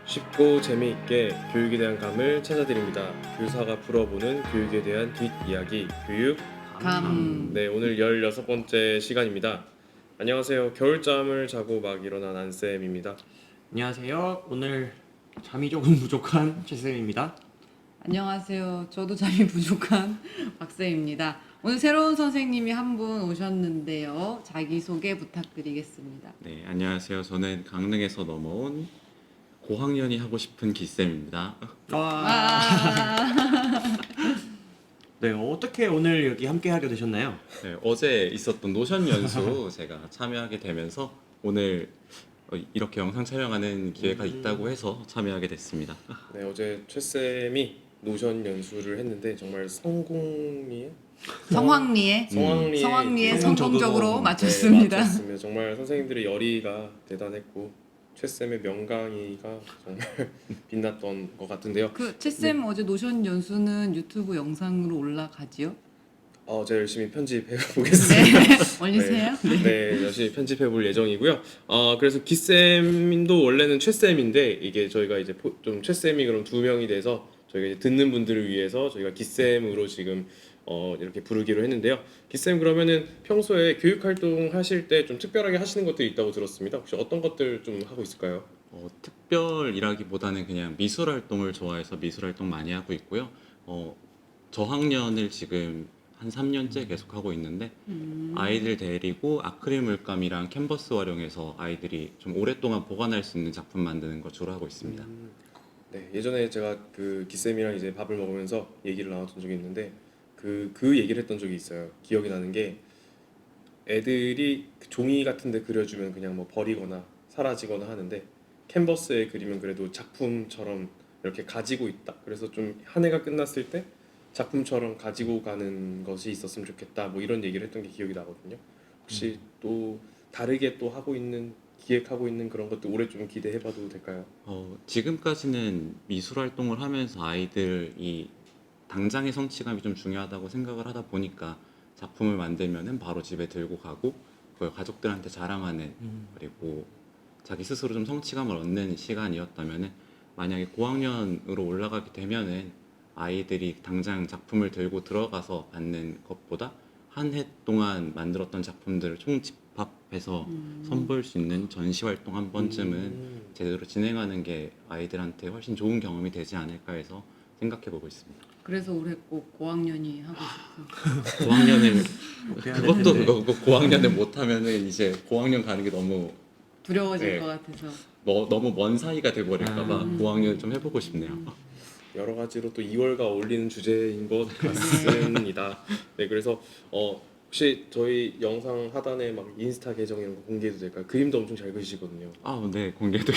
쉽고 재미있게 교육에 대한 감을 찾아드립니다. 교사가 풀어보는 교육에 대한 뒷이야기 교육. 네, 오늘 16번째 시간입니다. 안녕하세요. 겨울잠을 자고 막 일어난 안쌤입니다. 안녕하세요. 오늘 잠이 조금 부족한 최쌤입니다. 안녕하세요. 저도 잠이 부족한 박쌤입니다. 오늘 새로운 선생님이 한 분 오셨는데요. 자기소개 부탁드리겠습니다. 네, 안녕하세요. 저는 강릉에서 넘어온 고학년이 하고 싶은 기쌤입니다. 네, 어떻게 오늘 여기 함께 하게 되셨나요? 네, 어제 있었던 노션 연수 제가 참여하게 되면서 오늘 이렇게 영상 촬영하는 기회가 있다고 해서 참여하게 됐습니다. 네, 어제 최쌤이 노션 연수를 했는데 정말 성공이에요? 성황리에 성황리에 성공적으로 네, 맞췄습니다. 맞췄습니다. 정말 선생님들의 열의가 대단했고 최쌤의 명강의가 정말 빛났던 것 같은데요. 그 최쌤 어제 노션 연수는 유튜브 영상으로 올라가지요? 제가 열심히 편집해 보겠습니다. 네, 올리세요. 네, 열심히 편집해 볼 예정이고요. 그래서 기쌤도 원래는 최쌤인데 이게 저희가 이제 좀 최쌤이 그럼 두 명이 돼서 저희가 이제 듣는 분들을 위해서 저희가 기쌤으로 지금 이렇게 부르기로 했는데요. 기쌤 그러면은 평소에 교육 활동 하실 때 좀 특별하게 하시는 것들이 있다고 들었습니다. 혹시 어떤 것들 좀 하고 있을까요? 특별이라기보다는 그냥 미술 활동을 좋아해서 미술 활동 많이 하고 있고요. 저학년을 지금 한 3년째 계속 하고 있는데 아이들 데리고 아크릴 물감이랑 캔버스 활용해서 아이들이 좀 오랫동안 보관할 수 있는 작품 만드는 거 주로 하고 있습니다. 네, 예전에 제가 그 기쌤이랑 이제 밥을 먹으면서 얘기를 나눴던 적이 있는데 그 얘기를 했던 적이 있어요. 기억이 나는 게 애들이 그 종이 같은데 그려주면 그냥 뭐 버리거나 사라지거나 하는데 캔버스에 그리면 그래도 작품처럼 이렇게 가지고 있다. 그래서 좀 한 해가 끝났을 때 작품처럼 가지고 가는 것이 있었으면 좋겠다. 뭐 이런 얘기를 했던 게 기억이 나거든요. 혹시 또 다르게 또 하고 있는 기획하고 있는 그런 것도 올해 좀 기대해봐도 될까요? 지금까지는 미술 활동을 하면서 아이들이 당장의 성취감이 좀 중요하다고 생각을 하다 보니까 작품을 만들면은 바로 집에 들고 가고 그걸 가족들한테 자랑하는 그리고 자기 스스로 좀 성취감을 얻는 시간이었다면은 만약에 고학년으로 올라가게 되면은 아이들이 당장 작품을 들고 들어가서 받는 것보다 한 해 동안 만들었던 작품들을 총집합해서 선보일 수 있는 전시 활동 한 번쯤은 제대로 진행하는 게 아이들한테 훨씬 좋은 경험이 되지 않을까 해서 생각해 보고 있습니다. 그래서 올해 꼭 고학년이 하고 싶은. 고학년을 해야 그것도 될 텐데. 그거고 고학년을 못하면은 이제 고학년 가는 게 너무 두려워질 네. 것 같아서. 너무 먼 사이가 돼버릴까봐 고학년을 좀 해보고 싶네요. 여러 가지로 또 2월과 어울리는 주제인 것 같습니다. 네, 그래서 혹시 저희 영상 하단에 막 인스타 계정 이런 거 공개해도 될까요? 그림도 엄청 잘 그리시거든요. 네, 공개도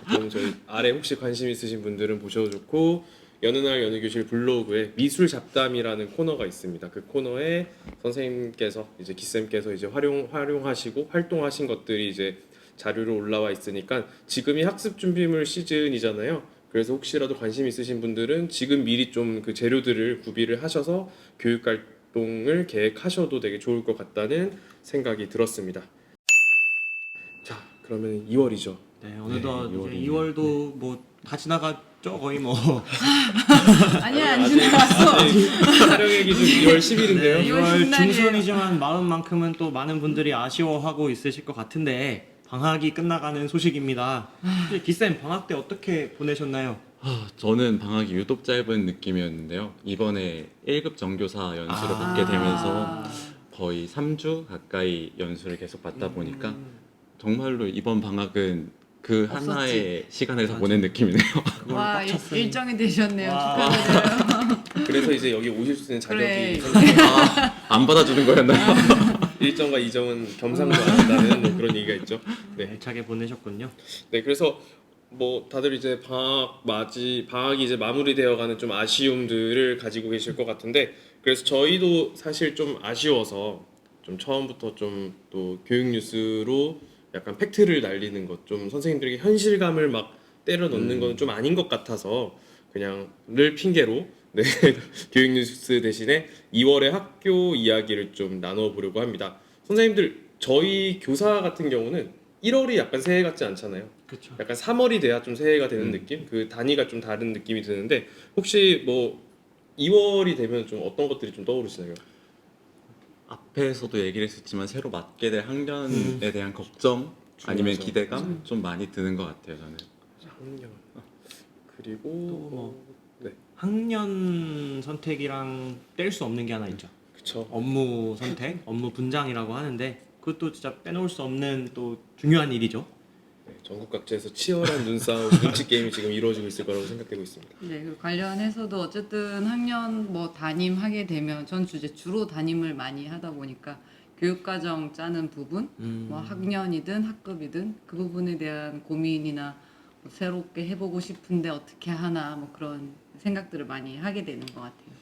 그럼 저희 아래 혹시 관심 있으신 분들은 보셔도 좋고 여느 날 여느 교실 블로그에 미술 잡담이라는 코너가 있습니다. 그 코너에 선생님께서 이제 기쌤께서 이제 활용하시고 활동하신 것들이 이제 자료로 올라와 있으니까 지금이 학습 준비물 시즌이잖아요. 그래서 혹시라도 관심 있으신 분들은 지금 미리 좀 그 재료들을 구비를 하셔서 교육 활동을 계획하셔도 되게 좋을 것 같다는 생각이 들었습니다. 자, 그러면 2월이죠. 네, 어느덧 네, 이제 2월도 뭐 다 지나갔죠, 거의 뭐. 아니야, 안 지나갔어. 촬영의 기준 2월 10일인데요. 네, 2월 2월 신날이에요. 중순이지만 마음만큼은 또 많은 분들이 아쉬워하고 있으실 것 같은데 방학이 끝나가는 소식입니다. 혹시 기쌤 방학 때 어떻게 보내셨나요? 저는 방학이 유독 짧은 느낌이었는데요. 이번에 1급 정교사 연수를 받게 되면서 거의 3주 가까이 연수를 계속 받다 보니까 정말로 이번 방학은 그 없었지. 하나의 시간에서 맞아. 보낸 느낌이네요. 와, 일정이 되셨네요. 와. 축하드려요. 그래서 이제 여기 오실 수 있는 자격이 그래. 안 받아주는 거였나요? 일정과 이정은 겸상도 안 한다는 뭐 그런 얘기가 있죠. 네, 알차게 보내셨군요. 네, 그래서 뭐 다들 이제 방학이 이제 마무리되어가는 좀 아쉬움들을 가지고 계실 것 같은데 그래서 저희도 사실 좀 아쉬워서 좀 처음부터 좀 또 교육 뉴스로 약간 팩트를 날리는 것 좀 선생님들에게 현실감을 막 때려 넣는 건 좀 아닌 것 같아서 그냥 늘 핑계로 네, 교육 뉴스 대신에 2월의 학교 이야기를 좀 나눠보려고 합니다. 선생님들 저희 교사 같은 경우는 1월이 약간 새해 같지 않잖아요. 그렇죠. 약간 3월이 돼야 좀 새해가 되는 음. 느낌? 그 단위가 좀 다른 느낌이 드는데 혹시 뭐 2월이 되면 좀 어떤 것들이 좀 떠오르시나요? 앞에서도 얘기를 했었지만 새로 맞게 될 학년에 대한 걱정 아니면 중요하죠. 기대감 좀 많이 드는 것 같아요. 저는. 학년 그리고 또 뭐. 네 학년 선택이랑 뗄 수 없는 게 하나 있죠. 그쵸. 업무 선택, 업무 분장이라고 하는데 그것도 진짜 빼놓을 수 없는 또 중요한 일이죠. 네, 전국 각지에서 치열한 눈싸움, 눈치 게임이 지금 이루어지고 있을 거라고 생각되고 있습니다. 네, 그 관련해서도 어쨌든 학년 뭐 담임하게 되면 전 주로 담임을 많이 하다 보니까 교육과정 짜는 부분, 뭐 학년이든 학급이든 그 부분에 대한 고민이나 뭐 새롭게 해보고 싶은데 어떻게 하나 뭐 그런 생각들을 많이 하게 되는 것 같아요.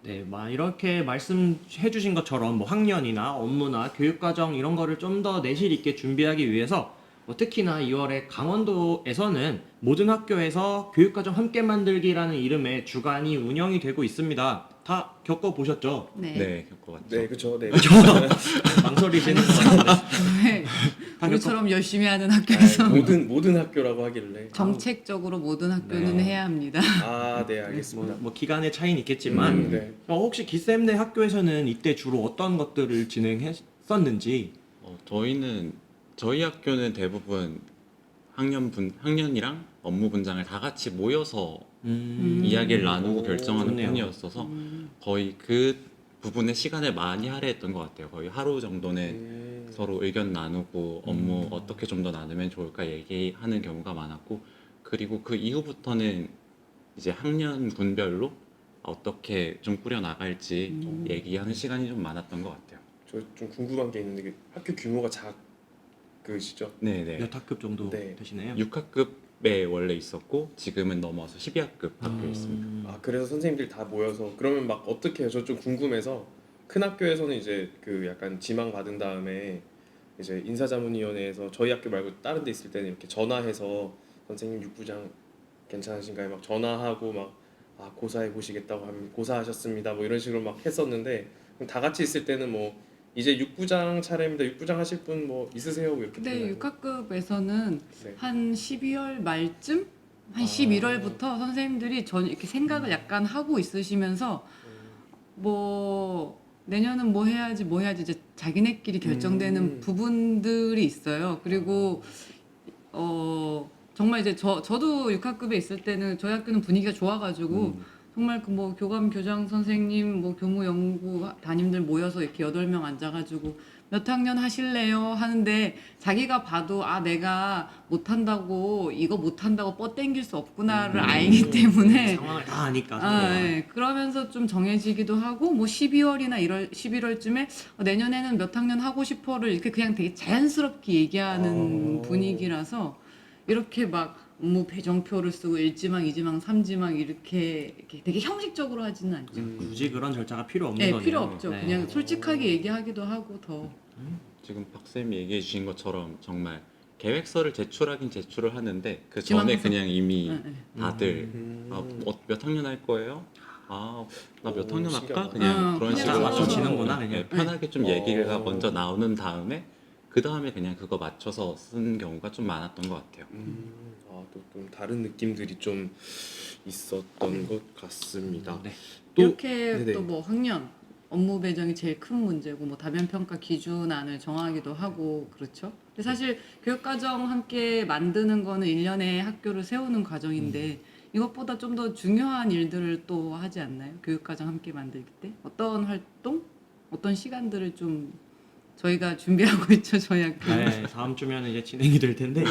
네, 막 이렇게 말씀해 주신 것처럼 뭐 학년이나 업무나 교육과정 이런 거를 좀 더 내실 있게 준비하기 위해서 특히나 2월에 강원도에서는 모든 학교에서 교육과정 함께 만들기라는 이름의 주간이 운영이 되고 있습니다. 다 겪어보셨죠? 네, 겪어봤죠. 네, 그렇죠. 네. 망설이시는 것 같은데. 네, 다 우리처럼 열심히 하는 학교에서 아, 모든 학교라고 하길래 정책적으로 모든 학교는 네. 해야 합니다. 아, 네, 알겠습니다. 뭐 기간의 차이는 있겠지만 네. 혹시 기쌤네 학교에서는 이때 주로 어떤 것들을 진행했었는지 저희 학교는 대부분 학년이랑 업무 분장을 다 같이 모여서 이야기를 나누고 오, 결정하는 좋네요. 편이었어서 거의 그 부분에 시간을 많이 할애했던 것 같아요. 거의 하루 정도는 서로 의견 나누고 업무 어떻게 좀 더 나누면 좋을까 얘기하는 경우가 많았고 그리고 그 이후부터는 이제 학년 분별로 어떻게 좀 꾸려 나갈지 얘기하는 시간이 좀 많았던 것 같아요. 저 좀 궁금한 게 있는데 학교 규모가 작으시죠? 네네. 몇 학급 정도 네. 되시나요? 6학급에 원래 있었고 지금은 넘어서 12학급 학교에 있습니다. 아, 그래서 선생님들이 다 모여서 그러면 막 어떻게 해요? 저 좀 궁금해서 큰 학교에서는 이제 그 약간 지망 받은 다음에 이제 인사자문위원회에서 저희 학교 말고 다른 데 있을 때는 이렇게 전화해서 선생님 육부장 괜찮으신가요? 막 전화하고 막 아, 고사해 보시겠다고 하면 고사하셨습니다. 뭐 이런 식으로 막 했었는데 그럼 다 같이 있을 때는 뭐 이제 육부장 차례입니다. 육부장 하실 분 뭐 있으세요? 뭐 이렇게 근데 되나요? 6학급에서는 네. 한 12월 말쯤? 한 아. 11월부터 선생님들이 이렇게 생각을 약간 하고 있으시면서 뭐 내년은 뭐 해야지 이제 자기네끼리 결정되는 부분들이 있어요. 그리고 정말 이제 저도 6학급에 있을 때는 저희 학교는 분위기가 좋아가지고 정말 그 뭐 교감 교장 선생님 뭐 교무 연구 담임들 모여서 이렇게 8명 앉아가지고 몇 학년 하실래요 하는데 자기가 봐도 아 내가 못한다고 이거 못한다고 뻗땡길 수 없구나를 알기 때문에 상황을 다 아니까. 아, 상대가. 예. 그러면서 좀 정해지기도 하고 뭐 12월이나 11월쯤에 내년에는 몇 학년 하고 싶어를 이렇게 그냥 되게 자연스럽게 얘기하는 분위기라서 이렇게 막 뭐 배정표를 쓰고 1지망, 2지망, 3지망 이렇게 되게 형식적으로 하지는 않죠. 굳이 그런 절차가 필요 없는 네, 거네요. 필요 없죠. 네. 그냥 솔직하게 얘기하기도 하고 더. 지금 박쌤이 얘기해 주신 것처럼 정말 계획서를 제출하긴 제출을 하는데 그 지망서? 전에 그냥 이미 네, 네. 다들 몇 학년 할 거예요? 아, 나 몇 오, 학년 신기하다. 할까? 그냥 그런 그냥 식으로 맞춰지는구나, 좀, 그냥. 편하게 좀 얘기가 어. 먼저 나오는 다음에 그 다음에 그냥 그거 맞춰서 쓴 경우가 좀 많았던 것 같아요. 아, 또 좀 다른 느낌들이 좀 있었던 것 같습니다. 네. 또 이렇게 네네. 또 뭐 학년 업무 배정이 제일 큰 문제고 뭐 다변 평가 기준안을 정하기도 하고 그렇죠. 근데 사실 교육과정 함께 만드는 거는 1년에 학교를 세우는 과정인데 이것보다 좀 더 중요한 일들을 또 하지 않나요? 교육과정 함께 만들기 때 어떤 활동, 어떤 시간들을 좀 저희가 준비하고 있죠, 저희 학교. 네, 다음 주면 이제 진행이 될 텐데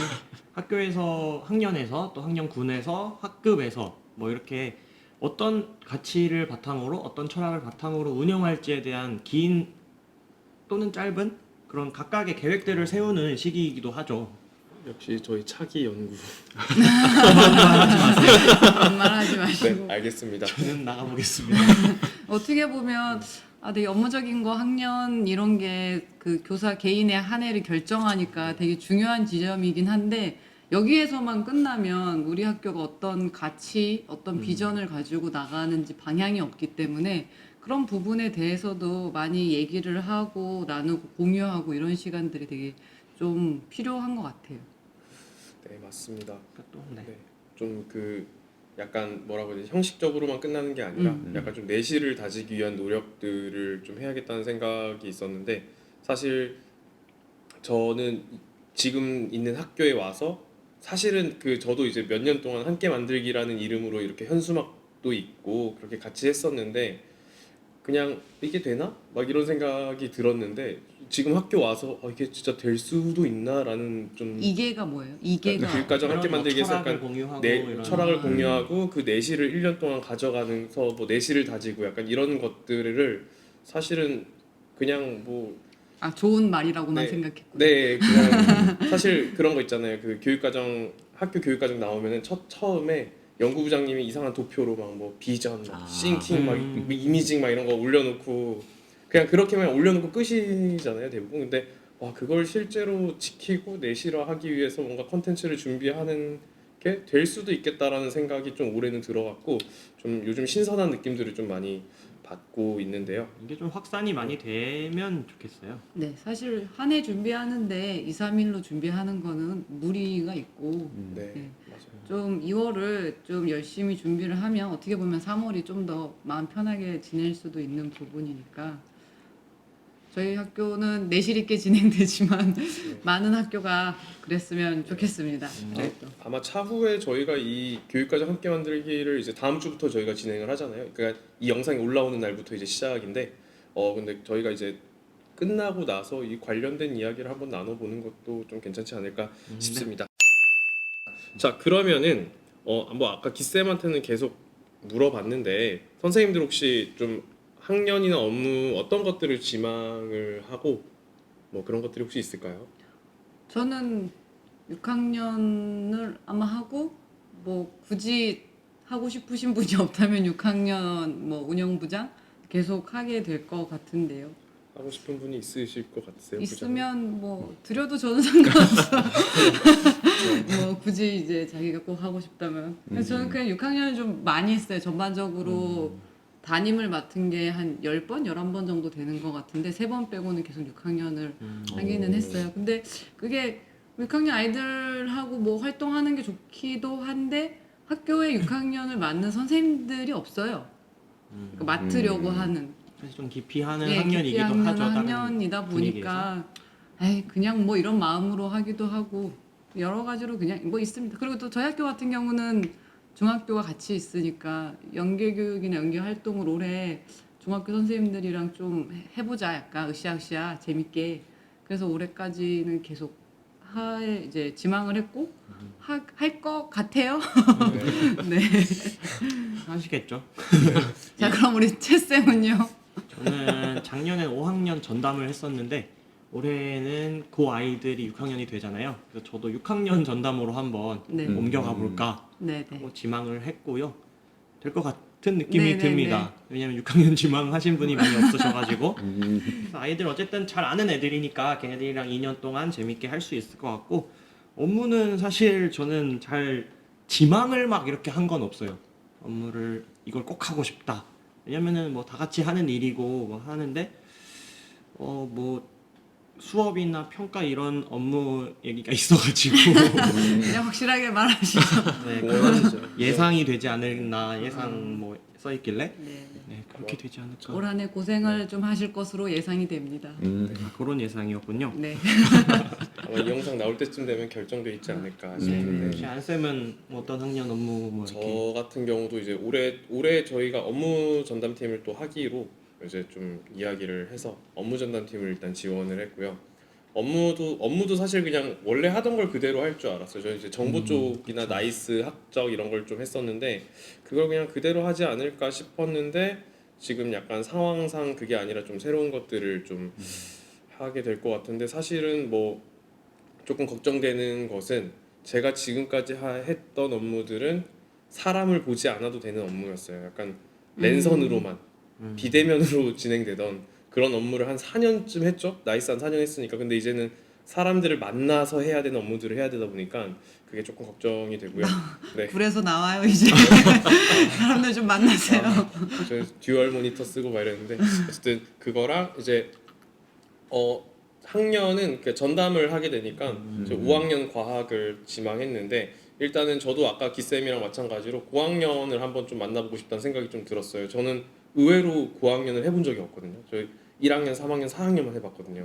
학교에서 학년에서 또 학년군에서 학급에서 뭐 이렇게 어떤 가치를 바탕으로 어떤 철학을 바탕으로 운영할지에 대한 긴 또는 짧은 그런 각각의 계획들을 세우는 시기이기도 하죠. 역시 저희 차기 연구. 그런 말 하지 마시고. 네, 알겠습니다. 저는 나가보겠습니다. 어떻게 보면 되게 업무적인 거 학년 이런 게 그 교사 개인의 한 해를 결정하니까 되게 중요한 지점이긴 한데 여기에서만 끝나면 우리 학교가 어떤 가치, 어떤 비전을 가지고 나가는지 방향이 없기 때문에 그런 부분에 대해서도 많이 얘기를 하고 나누고 공유하고 이런 시간들이 되게 좀 필요한 것 같아요. 네, 맞습니다. 그러니까 또 네. 네. 좀 그 약간 뭐라고 해야 되지? 형식적으로만 끝나는 게 아니라 약간 좀 내실을 다지기 위한 노력들을 좀 해야겠다는 생각이 있었는데 사실 저는 지금 있는 학교에 와서 사실은 그 저도 이제 몇 년 동안 함께 만들기라는 이름으로 이렇게 현수막도 있고 그렇게 같이 했었는데 그냥 이게 되나? 막 이런 생각이 들었는데 지금 학교 와서 이게 진짜 될 수도 있나라는 좀 이계가 뭐예요? 이계가 교육과정 함께 그런 뭐 만들기에서 철학을 약간 공유하고 내 이런 철학을 공유하고 그 내실을 1년 동안 가져가면서 뭐 내실을 다지고 약간 이런 것들을 사실은 그냥 뭐 아 좋은 말이라고만 네. 생각했고. 네, 그냥 사실 그런 거 있잖아요. 그 교육과정 학교 교육과정 나오면은 처음에 연구부장님이 이상한 도표로 막 뭐 비전, 막 싱킹, 막 이미징 막 이런 거 올려놓고 그냥 그렇게만 올려놓고 끝이잖아요, 대부분. 근데 와 그걸 실제로 지키고 내실화하기 위해서 뭔가 컨텐츠를 준비하는 게 될 수도 있겠다라는 생각이 좀 올해는 들어갔고 좀 요즘 신선한 느낌들을 좀 많이 받고 있는데요. 이게 좀 확산이 많이 되면 좋겠어요. 네, 사실 한 해 준비하는데 2, 3일로 준비하는 거는 무리가 있고 네, 네. 맞아요. 좀 2월을 좀 열심히 준비를 하면 어떻게 보면 3월이 좀 더 마음 편하게 지낼 수도 있는 부분이니까 저희 학교는 내실 있게 진행되지만 많은 학교가 그랬으면 좋겠습니다. 네, 아마 차후에 저희가 이 교육과정 함께 만들기를 이제 다음 주부터 저희가 진행을 하잖아요. 그러니까 이 영상이 올라오는 날부터 이제 시작인데, 근데 저희가 이제 끝나고 나서 이 관련된 이야기를 한번 나눠보는 것도 좀 괜찮지 않을까 싶습니다. 자, 그러면은 뭐 아까 기쌤한테는 계속 물어봤는데 선생님들 혹시 좀 학년이나 업무 어떤 것들을 지망을 하고 뭐 그런 것들이 혹시 있을까요? 저는 6학년을 아마 하고 뭐 굳이 하고 싶으신 분이 없다면 6학년 뭐 운영부장 계속 하게 될 것 같은데요. 하고 싶은 분이 있으실 것 같으세요? 부장님? 있으면 뭐 드려도 저는 상관없어. 뭐 굳이 이제 자기가 꼭 하고 싶다면. 그래서 저는 그냥 6학년을 좀 많이 했어요. 전반적으로 담임을 맡은 게 한 10번, 11번 정도 되는 것 같은데 3번 빼고는 계속 6학년을 하기는 했어요. 근데 그게 6학년 아이들하고 뭐 활동하는 게 좋기도 한데 학교에 6학년을 맡는 선생님들이 없어요. 그러니까 맡으려고 하는. 사실 좀 깊이 하는 예, 학년이기도 깊이 하는 하죠. 다른 학년이다 분위기에서. 보니까 에이, 그냥 뭐 이런 마음으로 하기도 하고 여러 가지로 그냥 뭐 있습니다. 그리고 또 저희 학교 같은 경우는 중학교가 같이 있으니까 연계 교육이나 연계 활동을 올해 중학교 선생님들이랑 좀 해보자 약간 으쌰으쌰 재밌게 그래서 올해까지는 계속 이제 지망을 했고 할 것 같아요. 네. 하시겠죠. 자 그럼 우리 채 쌤은요. 저는 작년에 5학년 전담을 했었는데 올해는 그 아이들이 6학년이 되잖아요. 그래서 저도 6학년 전담으로 한번 네. 옮겨가 볼까 네네. 하고 지망을 했고요. 될 것 같은 느낌이 네네네. 듭니다. 왜냐면 6학년 지망하신 분이 많이 없으셔가지고 그래서 아이들 어쨌든 잘 아는 애들이니까 걔네들이랑 2년 동안 재밌게 할 수 있을 것 같고 업무는 사실 저는 잘 지망을 막 이렇게 한 건 없어요. 업무를 이걸 꼭 하고 싶다. 왜냐면은 뭐 다 같이 하는 일이고 뭐 하는데 뭐 수업이나 평가 이런 업무 얘기가 있어가지고 그냥 확실하게 말하시죠. 네, 원하시죠? 예상이 되지 않을나 예상 뭐 써있길래 네. 네 그렇게 되지 않을까 올 한 해 고생을 좀 하실 것으로 예상이 됩니다. 그런 예상이었군요. 네. 아마 이 영상 나올 때쯤 되면 결정돼 있지 않을까 혹시 싶은데 안쌤은 어떤 학년 업무 뭐 이렇게 저 같은 경우도 이제 올해 저희가 업무 전담팀을 또 하기로 이제 좀 이야기를 해서 업무 전담팀을 일단 지원을 했고요. 업무도 사실 그냥 원래 하던 걸 그대로 할 줄 알았어요. 저는 이제 정보 쪽이나 나이스 학적 이런 걸 좀 했었는데 그걸 그냥 그대로 하지 않을까 싶었는데 지금 약간 상황상 그게 아니라 좀 새로운 것들을 좀 하게 될 것 같은데 사실은 뭐 조금 걱정되는 것은 제가 지금까지 했던 업무들은 사람을 보지 않아도 되는 업무였어요. 약간 랜선으로만 비대면으로 진행되던 그런 업무를 한 4년쯤 했죠. 나이스 한 4년 했으니까. 근데 이제는 사람들을 만나서 해야 되는 업무들을 해야 되다 보니까 그게 조금 걱정이 되고요. 네. 굴에서 나와요 이제. 사람들 좀 만나세요. 저 듀얼 모니터 쓰고 막 이랬는데 어쨌든 그거랑 이제 학년은 그 전담을 하게 되니까 저 5학년 과학을 지망했는데 일단은 저도 아까 기쌤이랑 마찬가지로 고학년을 한번 좀 만나보고 싶다는 생각이 좀 들었어요. 저는 의외로 고학년을 해본 적이 없거든요. 저희 1학년, 3학년, 4학년만 해봤거든요.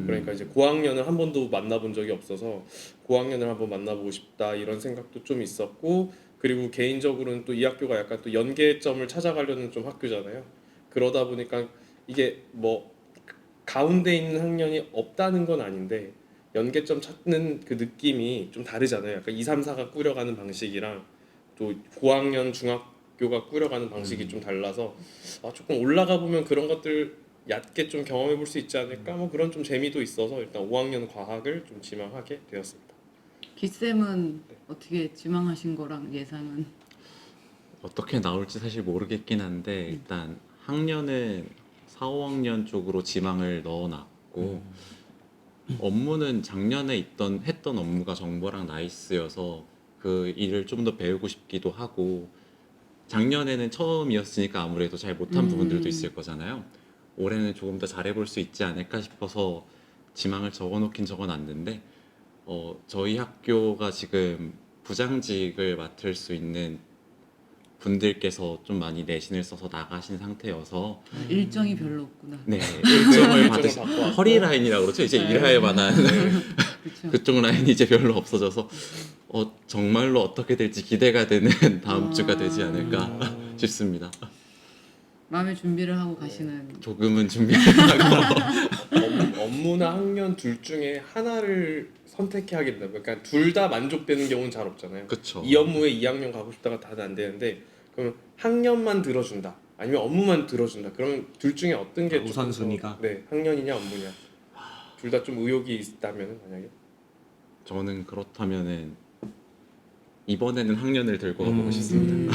그러니까 이제 고학년을 한 번도 만나본 적이 없어서 고학년을 한번 만나보고 싶다 이런 생각도 좀 있었고 그리고 개인적으로는 또 이 학교가 약간 또 연계점을 찾아가려는 좀 학교잖아요. 그러다 보니까 이게 뭐 가운데 있는 학년이 없다는 건 아닌데 연계점 찾는 그 느낌이 좀 다르잖아요. 약간 2, 3, 4가 꾸려가는 방식이랑 또 고학년 중학교가 꾸려가는 방식이 좀 달라서 조금 올라가 보면 그런 것들 얕게 좀 경험해 볼 수 있지 않을까 뭐 그런 좀 재미도 있어서 일단 5학년 과학을 좀 지망하게 되었습니다. 기쌤은 어떻게 지망하신 거랑 예상은? 어떻게 나올지 사실 모르겠긴 한데 일단 학년은 4, 5학년 쪽으로 지망을 넣어놨고 업무는 작년에 했던 업무가 정보랑 나이스여서 그 일을 좀 더 배우고 싶기도 하고 작년에는 처음이었으니까 아무래도 잘 못한 부분들도 있을 거잖아요. 올해는 조금 더 잘해볼 수 있지 않을까 싶어서 지망을 적어놓긴 적어놨는데 저희 학교가 지금 부장직을 맡을 수 있는 분들께서 좀 많이 내신을 써서 나가신 상태여서 일정이 별로 없구나. 네 일정을 일정을 받으시 받고 왔고. 허리 라인이라고 그러죠. 이제 네. 일할 만한 그렇죠. 그쪽 라인이 이제 별로 없어져서 정말로 어떻게 될지 기대가 되는 다음 주가 되지 않을까 싶습니다. 마음의 준비를 하고 가시는. 조금은 준비하고 업무나 학년 둘 중에 하나를 선택해야 하게 된다고. 그러니까 둘 다 만족되는 경우는 잘 없잖아요. 그쵸. 이 업무에 2학년 가고 싶다가 다는 안 되는데 그러면 학년만 들어준다. 아니면 업무만 들어준다. 그러면 둘 중에 어떤 게 조금 더- 우선순위가? 네, 학년이냐 업무냐. 둘 다 좀 의욕이 있다면 만약에 저는 그렇다면은 이번에는 학년을 들고 가보고 싶습니다.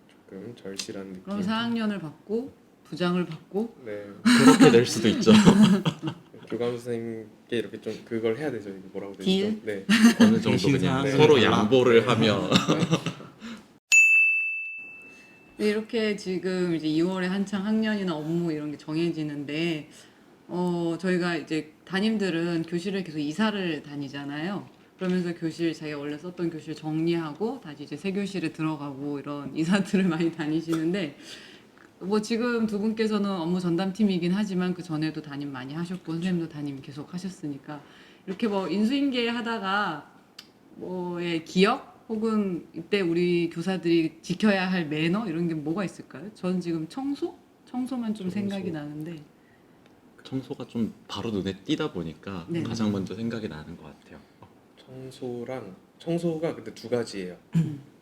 조금 절실한 느낌. 그럼 4학년을 받고 부장을 받고 네. 그렇게 될 수도 있죠. 교감 선생님께 이렇게 좀 그걸 해야 되죠. 이게 뭐라고 되죠? 딜? 네. 어느 정도 대신 그냥 사항을 서로 달라. 양보를 하며 네, 이렇게 지금 이제 2월에 한창 학년이나 업무 이런 게 정해지는데 저희가 이제 담임들은 교실을 계속 이사를 다니잖아요. 그러면서 교실 자기가 원래 썼던 교실 정리하고 다시 이제 새 교실에 들어가고 이런 이사들을 많이 다니시는데 뭐 지금 두 분께서는 업무 전담팀이긴 하지만 그 전에도 담임 많이 하셨고 선생님도 담임 계속 하셨으니까 이렇게 뭐 인수인계 하다가 뭐의 기억 혹은 이때 우리 교사들이 지켜야 할 매너 이런 게 뭐가 있을까요? 전 지금 청소만 좀 생각이 나는데 청소가 좀 바로 눈에 띄다 보니까 네. 가장 먼저 생각이 나는 것 같아요. 청소가 근데 두 가지예요.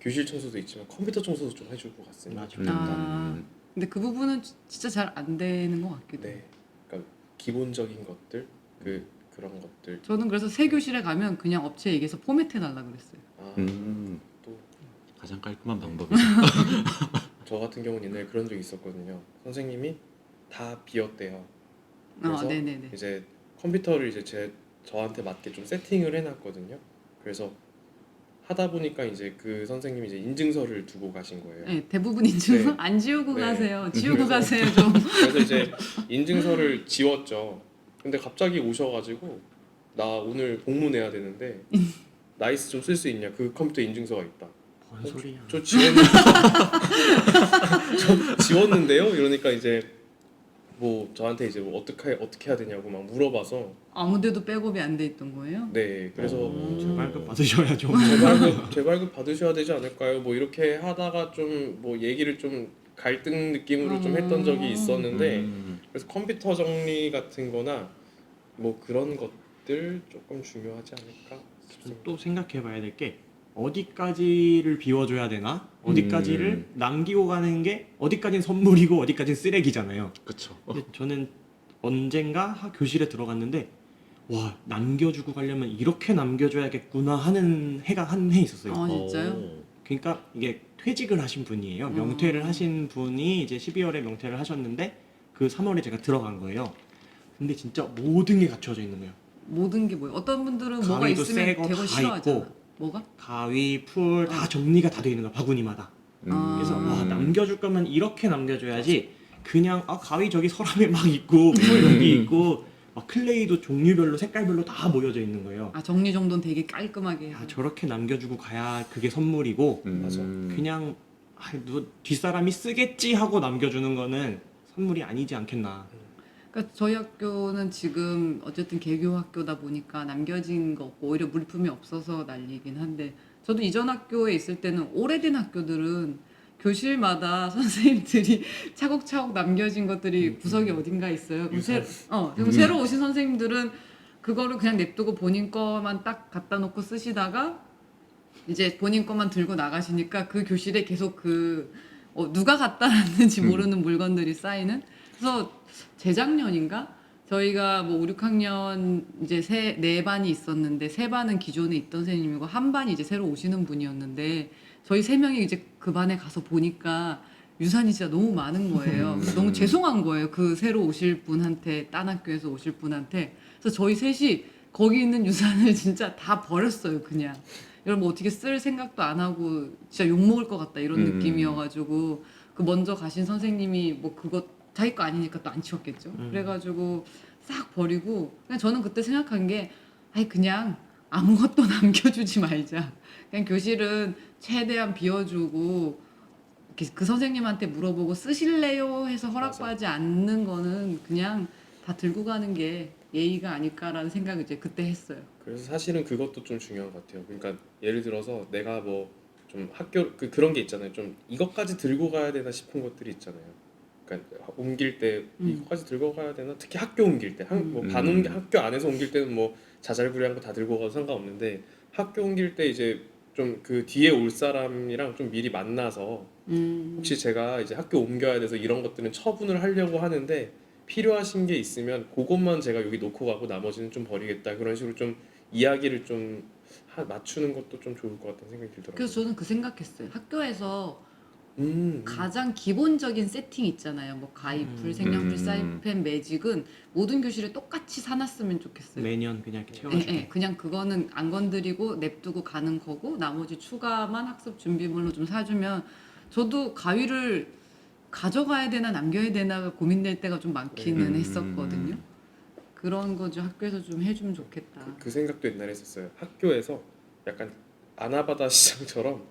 교실 청소도 있지만 컴퓨터 청소도 좀 해줄 것 같습니다. 맞아. 아, 근데 그 부분은 진짜 잘 안 되는 것 같기도 해요. 네. 그러니까 기본적인 것들 그런 것들. 저는 그래서 새 교실에 가면 그냥 업체에 얘기해서 포맷해달라 그랬어요. 또 가장 깔끔한 방법이죠. 저 같은 경우는 옛날에 그런 적이 있었거든요. 선생님이 다 비웠대요. 그래서 네네네. 이제 컴퓨터를 이제 저한테 맞게 좀 세팅을 해놨거든요. 그래서 하다 보니까 이제 그 선생님이 이제 인증서를 두고 가신 거예요. 네, 대부분 인증서 네. 안 지우고 네. 가세요. 지우고 그래서- 가세요 좀. 그래서 이제 인증서를 지웠죠. 근데 갑자기 오셔가지고 나 오늘 복무 내야 되는데 나이스 좀 쓸 수 있냐? 그 컴퓨터 인증서가 있다. 뭔 소리야? 저 지웠는데 저 지웠는데요? 이러니까 이제 뭐 저한테 이제 뭐 어떻게 해야 되냐고 막 물어봐서 아무데도 백업이 안 돼 있던 거예요? 네 그래서 재발급 받으셔야죠. 재발급 받으셔야 되지 않을까요? 뭐 이렇게 하다가 좀 뭐 얘기를 좀 갈등 느낌으로 좀 했던 적이 있었는데 그래서 컴퓨터 정리 같은 거나 뭐 그런 것들 조금 중요하지 않을까 싶습니다. 또 생각해봐야 될 게 어디까지를 비워줘야 되나? 어디까지를 남기고 가는 게 어디까지는 선물이고 어디까지는 쓰레기잖아요. 그렇죠. 근데 저는 언젠가 교실에 들어갔는데 와 남겨주고 가려면 이렇게 남겨줘야겠구나 하는 해가 한 해 있었어요. 아 진짜요? 그러니까 이게 퇴직을 하신 분이에요. 명퇴를 하신 분이 이제 12월에 명퇴를 하셨는데 그 3월에 제가 들어간 거예요. 근데 진짜 모든 게 갖춰져 있는 거예요. 모든 게 뭐예요? 어떤 분들은 뭐가 가위도 있으면 새거 되고 다 싫어하잖아. 있고. 뭐가? 가위, 풀 다 정리가 다 돼 있는 거야 바구니마다. 그래서 와 남겨줄 거면 이렇게 남겨줘야지 그냥 가위 저기 서랍에 막 있고 풀 여기 있고 막 클레이도 종류별로 색깔별로 다 모여져 있는 거예요. 아 정리정돈 되게 깔끔하게 해서. 아, 저렇게 남겨주고 가야 그게 선물이고 맞아. 그냥 너 뒷사람이 쓰겠지 하고 남겨주는 거는 선물이 아니지 않겠나. 그러니까 저희 학교는 지금 어쨌든 개교 학교다 보니까 남겨진 거 없고 오히려 물품이 없어서 난리긴 한데 저도 이전 학교에 있을 때는 오래된 학교들은 교실마다 선생님들이 차곡차곡 남겨진 것들이 구석에 어딘가 있어요. 그럼 그럼 새로 오신 선생님들은 그거를 그냥 냅두고 본인 거만 딱 갖다 놓고 쓰시다가 이제 본인 것만 들고 나가시니까 그 교실에 계속 누가 갖다 놨는지 모르는 물건들이 쌓이는. 그래서 재작년인가 저희가 뭐 5, 6학년 이제 네 반이 있었는데 세 반은 기존에 있던 선생님이고 한 반이 이제 새로 오시는 분이었는데 저희 세 명이 이제 그 반에 가서 보니까 유산이 진짜 너무 많은 거예요. 그래서 너무 죄송한 거예요. 그 새로 오실 분한테 딴 학교에서 오실 분한테. 그래서 저희 셋이 거기 있는 유산을 진짜 다 버렸어요. 그냥. 이걸 뭐 어떻게 쓸 생각도 안 하고 진짜 욕 먹을 것 같다 이런 느낌이어가지고 그 먼저 가신 선생님이 뭐 그거 자기 거 아니니까 또 안 치웠겠죠. 그래가지고 싹 버리고 그냥 저는 그때 생각한 게 아니 그냥 아무것도 남겨주지 말자. 그냥 교실은 최대한 비워주고 이렇게 그 선생님한테 물어보고 쓰실래요 해서 허락받지 않는 거는 그냥 다 들고 가는 게 예의가 아닐까라는 생각을 이제 그때 했어요. 그래서 사실은 그것도 좀 중요한 것 같아요. 그러니까 예를 들어서 내가 뭐 좀 학교 그런 게 있잖아요. 좀 이것까지 들고 가야 되나 싶은 것들이 있잖아요. 그러니까 옮길 때 이것까지 들고 가야 되나? 특히 학교 옮길 때, 학교 안에서 옮길 때는 뭐 자잘구레한 거 다 들고 가도 상관없는데 학교 옮길 때 이제 좀 그 뒤에 올 사람이랑 좀 미리 만나서 혹시 제가 이제 학교 옮겨야 돼서 이런 것들은 처분을 하려고 하는데 필요하신 게 있으면 그것만 제가 여기 놓고 가고 나머지는 좀 버리겠다 그런 식으로 좀 이야기를 좀 맞추는 것도 좀 좋을 것 같다는 생각이 들더라고요. 그래서 저는 그 생각했어요. 학교에서 음. 가장 기본적인 세팅 있잖아요. 뭐 가위풀, 색연필, 사인펜, 매직은 모든 교실에 똑같이 사놨으면 좋겠어요. 매년 그냥 이렇게 예, 채워주고. 예. 그냥 그거는 안 건드리고 냅두고 가는 거고 나머지 추가만 학습 준비물로 좀 사주면 저도 가위를 가져가야 되나 남겨야 되나 고민될 때가 좀 많기는 했었거든요. 그런 거 좀 학교에서 좀 해주면 좋겠다. 그 생각도 옛날에 했었어요. 학교에서 약간 아나바다 시장처럼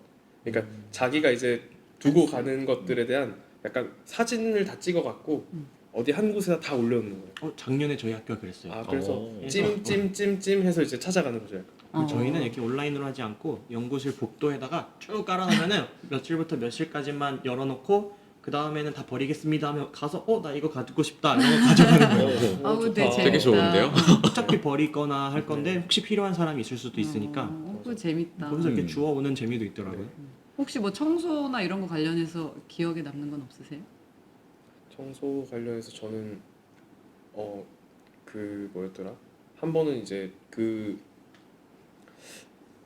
그러니까 자기가 이제 두고 가는 것들에 대한 약간 사진을 다 찍어갖고 어디 한 곳에다 다 올려놓는 거예요. 작년에 저희 학교가 그랬어요. 아 그래서 오. 찜찜찜찜 해서 이제 찾아가는 거죠. 약간. 그리고 저희는 이렇게 온라인으로 하지 않고 연구실 복도에다가 쭉 깔아놓으면은 며칠부터 며칠까지만 열어놓고 그 다음에는 다 버리겠습니다 하면 가서 나 이거 가지고 싶다 이런 거 가져가는 거예요. 아우, 좋다. 되게 되게 좋은데요? 어차피 버리거나 할 건데 혹시 필요한 사람이 있을 수도 있으니까 그거 재밌다. 거기서 이렇게 주워오는 재미도 있더라고요. 혹시 뭐 청소나 이런 거 관련해서 기억에 남는 건 없으세요? 청소 관련해서 저는 그 뭐였더라? 한 번은 이제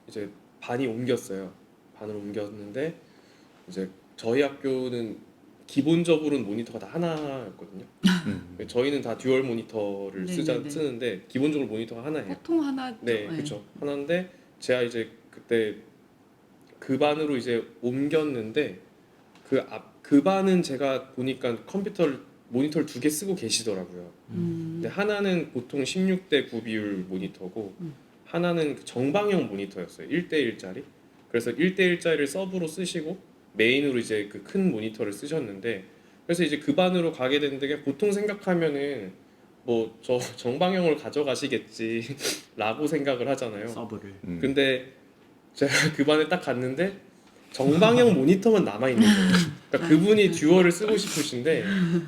이제 반이 옮겼어요. 반을 옮겼는데 이제 저희 학교는 기본적으로는 모니터가 다 하나였거든요. 저희는 다 듀얼 모니터를 네네네. 쓰는데 기본적으로 모니터가 하나예요. 보통 하나. 네, 그렇죠. 하나인데 제가 이제 그때 그 반으로 이제 옮겼는데 그 반은 제가 보니까 모니터를 2개 쓰고 계시더라고요. 근데 하나는 보통 16대 9 비율 모니터고 하나는 그 정방형 모니터였어요. 1대1짜리. 그래서 1대1짜리를 서브로 쓰시고 메인으로 이제 그 큰 모니터를 쓰셨는데 그래서 이제 그 반으로 가게 됐는데 보통 생각하면은 뭐 저 정방형을 가져가시겠지라고 생각을 하잖아요. 서브를. 근데 제가 그 반에 딱 갔는데 정방형 모니터만 남아 있는 거예요. 그러니까 그분이 듀얼을 쓰고 싶으신데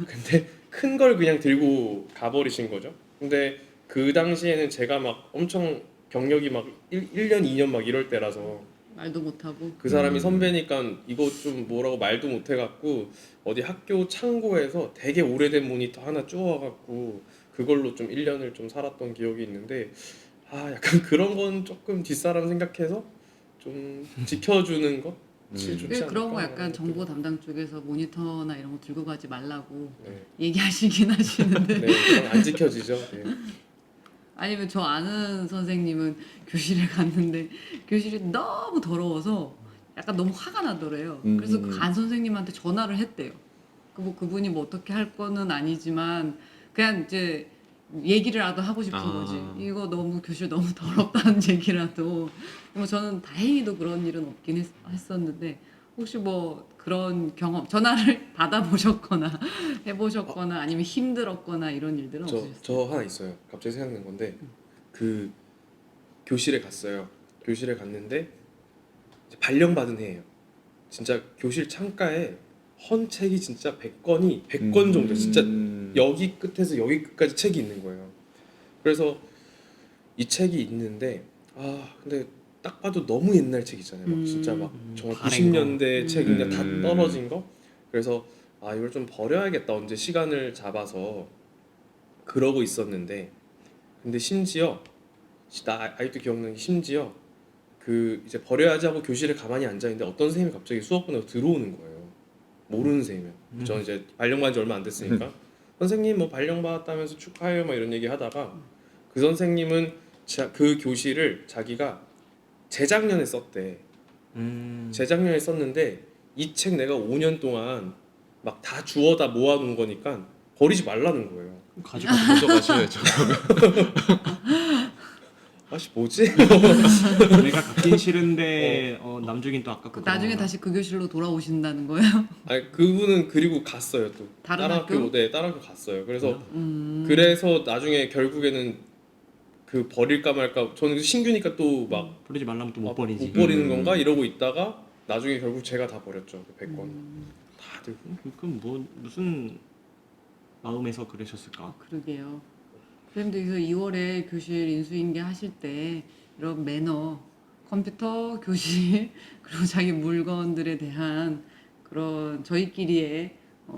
근데 큰 걸 그냥 들고 가버리신 거죠. 근데 그 당시에는 제가 막 엄청 경력이 막 1년 2년 막 이럴 때라서 말도 못하고. 그 사람이 선배니까 이거 좀 뭐라고 말도 못 해갖고 어디 학교 창고에서 되게 오래된 모니터 하나 주워갖고 그걸로 좀 1년을 좀 살았던 기억이 있는데 약간 그런 건 조금 뒷사람 생각해서 좀 지켜주는 것 좋지 왜 그런 거 않을까 약간 정보 담당 쪽에서 모니터나 이런 거 들고 가지 말라고 네. 얘기하시긴 하시는데 네, 그건 안 지켜지죠. 네. 아니면 저 아는 선생님은 교실에 갔는데 교실이 너무 더러워서 약간 너무 화가 나더래요. 그래서 그 간 선생님한테 전화를 했대요. 그분이 뭐 어떻게 할 거는 아니지만 그냥 이제 얘기라도 하고 싶은 아. 거지. 이거 너무 교실 너무 더럽다는 얘기라도. 뭐 저는 다행히도 그런 일은 없긴 했었는데 혹시 뭐 그런 경험 전화를 받아보셨거나 해보셨거나 아니면 힘들었거나 이런 일들은 없으셨어요? 저 하나 있어요. 갑자기 생각난 건데 그 교실에 갔어요. 교실에 갔는데 이제 발령받은 해예요. 진짜 교실 창가에 헌 책이 진짜 100권 정도 진짜 여기 끝에서 여기 끝까지 책이 있는 거예요. 그래서 이 책이 있는데 근데 딱 봐도 너무 옛날 책 있잖아요. 막 진짜 막 정말 바랜 거. 90년대 책 그냥 다 떨어진 거. 그래서 이걸 좀 버려야겠다. 언제 시간을 잡아서 그러고 있었는데 근데 심지어 나 아직도 기억나는 게 심지어 그 이제 버려야지 하고 교실에 가만히 앉아 있는데 어떤 선생님이 갑자기 수업 끝나고 들어오는 거예요. 모르는 선생님이요. 저는 이제 발령받은 지 얼마 안 됐으니까 선생님 뭐 발령받았다면서 축하해요 막 이런 얘기 하다가 그 선생님은 그 교실을 자기가 재작년에 썼대. 재작년에 썼는데 이 책 내가 5년 동안 막 다 주워다 모아놓은 거니까 버리지 말라는 거예요. 가지고 가져가셔야죠. 아씨 뭐지? 내가 갖긴 싫은데 남주긴 또 아깝고 나중에 그러나. 다시 그 교실로 돌아오신다는 거예요? 아니 그분은 그리고 갔어요 또 다른 학교? 네 다른 학교 갔어요. 그래서 그래서 나중에 결국에는 그 버릴까 말까 저는 신규니까 또 막 버리지 말라면 또 못 버리지. 못 버리는 건가 이러고 있다가 나중에 결국 제가 다 버렸죠. 그 100권 다 들고. 그럼 뭐 무슨 마음에서 그러셨을까? 그러게요. 선생님도 2월에 교실 인수인계 하실 때 이런 매너, 컴퓨터, 교실 그리고 자기 물건들에 대한 그런 저희끼리의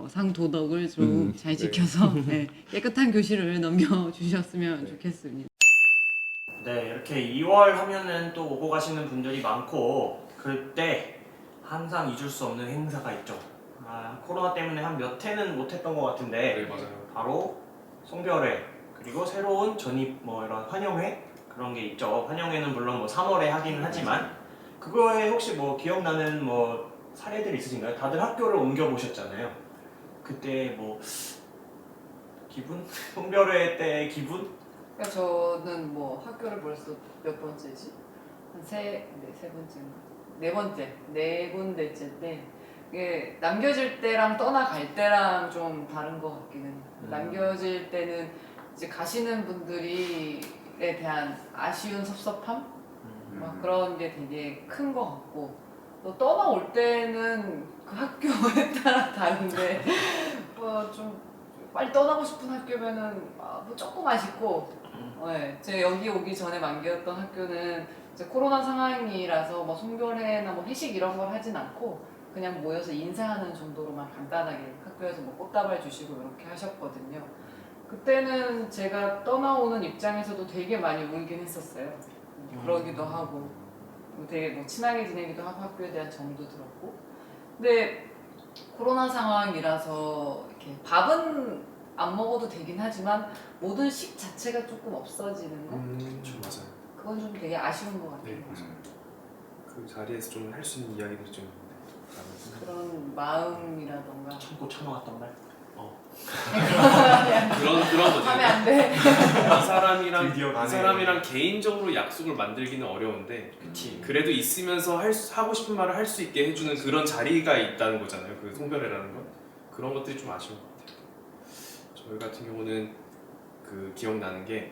상도덕을 좀 잘 네. 지켜서 네, 깨끗한 교실을 넘겨주셨으면 좋겠습니다. 네, 이렇게 2월 하면은 또 오고 가시는 분들이 많고 그때 항상 잊을 수 없는 행사가 있죠. 코로나 때문에 한 몇 해는 못했던 것 같은데 네 맞아요. 바로 송별회 그리고 새로운 전입 뭐 이런 환영회 그런 게 있죠. 환영회는 물론 뭐 3월에 하기는 하지만 그거에 혹시 뭐 기억나는 뭐 사례들 있으신가요? 다들 학교를 옮겨 보셨잖아요. 그때 뭐 기분? 송별회 때 기분? 그러니까 저는 뭐 학교를 벌써 몇 번째지? 세 번째인가? 네 군데째인데 이게 남겨질 때랑 떠나갈 때랑 좀 다른 것 같기는 해요. 남겨질 때는 이제 가시는 분들에 대한 아쉬운 섭섭함? 막 그런 게 되게 큰 것 같고 또 떠나올 때는 그 학교에 따라 다른데 좀 빨리 떠나고 싶은 학교면은 뭐 조금 아쉽고 네, 제가 여기 오기 전에 만기였던 학교는 이제 코로나 상황이라서 뭐 송별회나 뭐 회식 이런 걸 하진 않고 그냥 모여서 인사하는 정도로만 간단하게 학교에서 뭐 꽃다발 주시고 이렇게 하셨거든요. 그때는 제가 떠나오는 입장에서도 되게 많이 울긴 했었어요. 그러기도 하고 되게 뭐 친하게 지내기도 하고 학교에 대한 정도 들었고 근데 코로나 상황이라서 이렇게 밥은 안 먹어도 되긴 하지만 모든 식 자체가 조금 없어지는 거? 좀 맞아요. 그건 좀 되게 아쉬운 것 같아요. 네 맞아요. 그 자리에서 좀 할 수 있는 이야기들이 좀 그런 마음이라던가 참고 참아왔던 말? 그런 거죠. 하면 안 돼. 드디어 가네. 이 사람이랑 개인적으로 약속을 만들기는 어려운데 그치. 그래도 있으면서 하고 싶은 말을 할 수 있게 해주는 그런 자리가 있다는 거잖아요. 그 송별회라는 건 그런 것들이 좀 아쉬운 것 같아요. 저희 같은 경우는 그 기억나는 게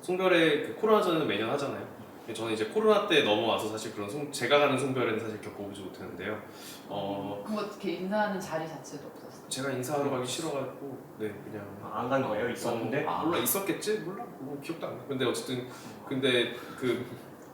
송별회 그 코로나 전에는 매년 하잖아요. 저는 이제 코로나 때 넘어와서 사실 그런 제가 가는 송별회는 사실 겪어보지 못했는데요. 그럼 어떻게 인사하는 자리 자체도 없었어요? 제가 인사하러 가기 싫어가지고 네 그냥 안 간 거예요? 있었는데? 몰라 있었겠지 몰라 뭐 기억도 안 나. 근데 어쨌든 근데 그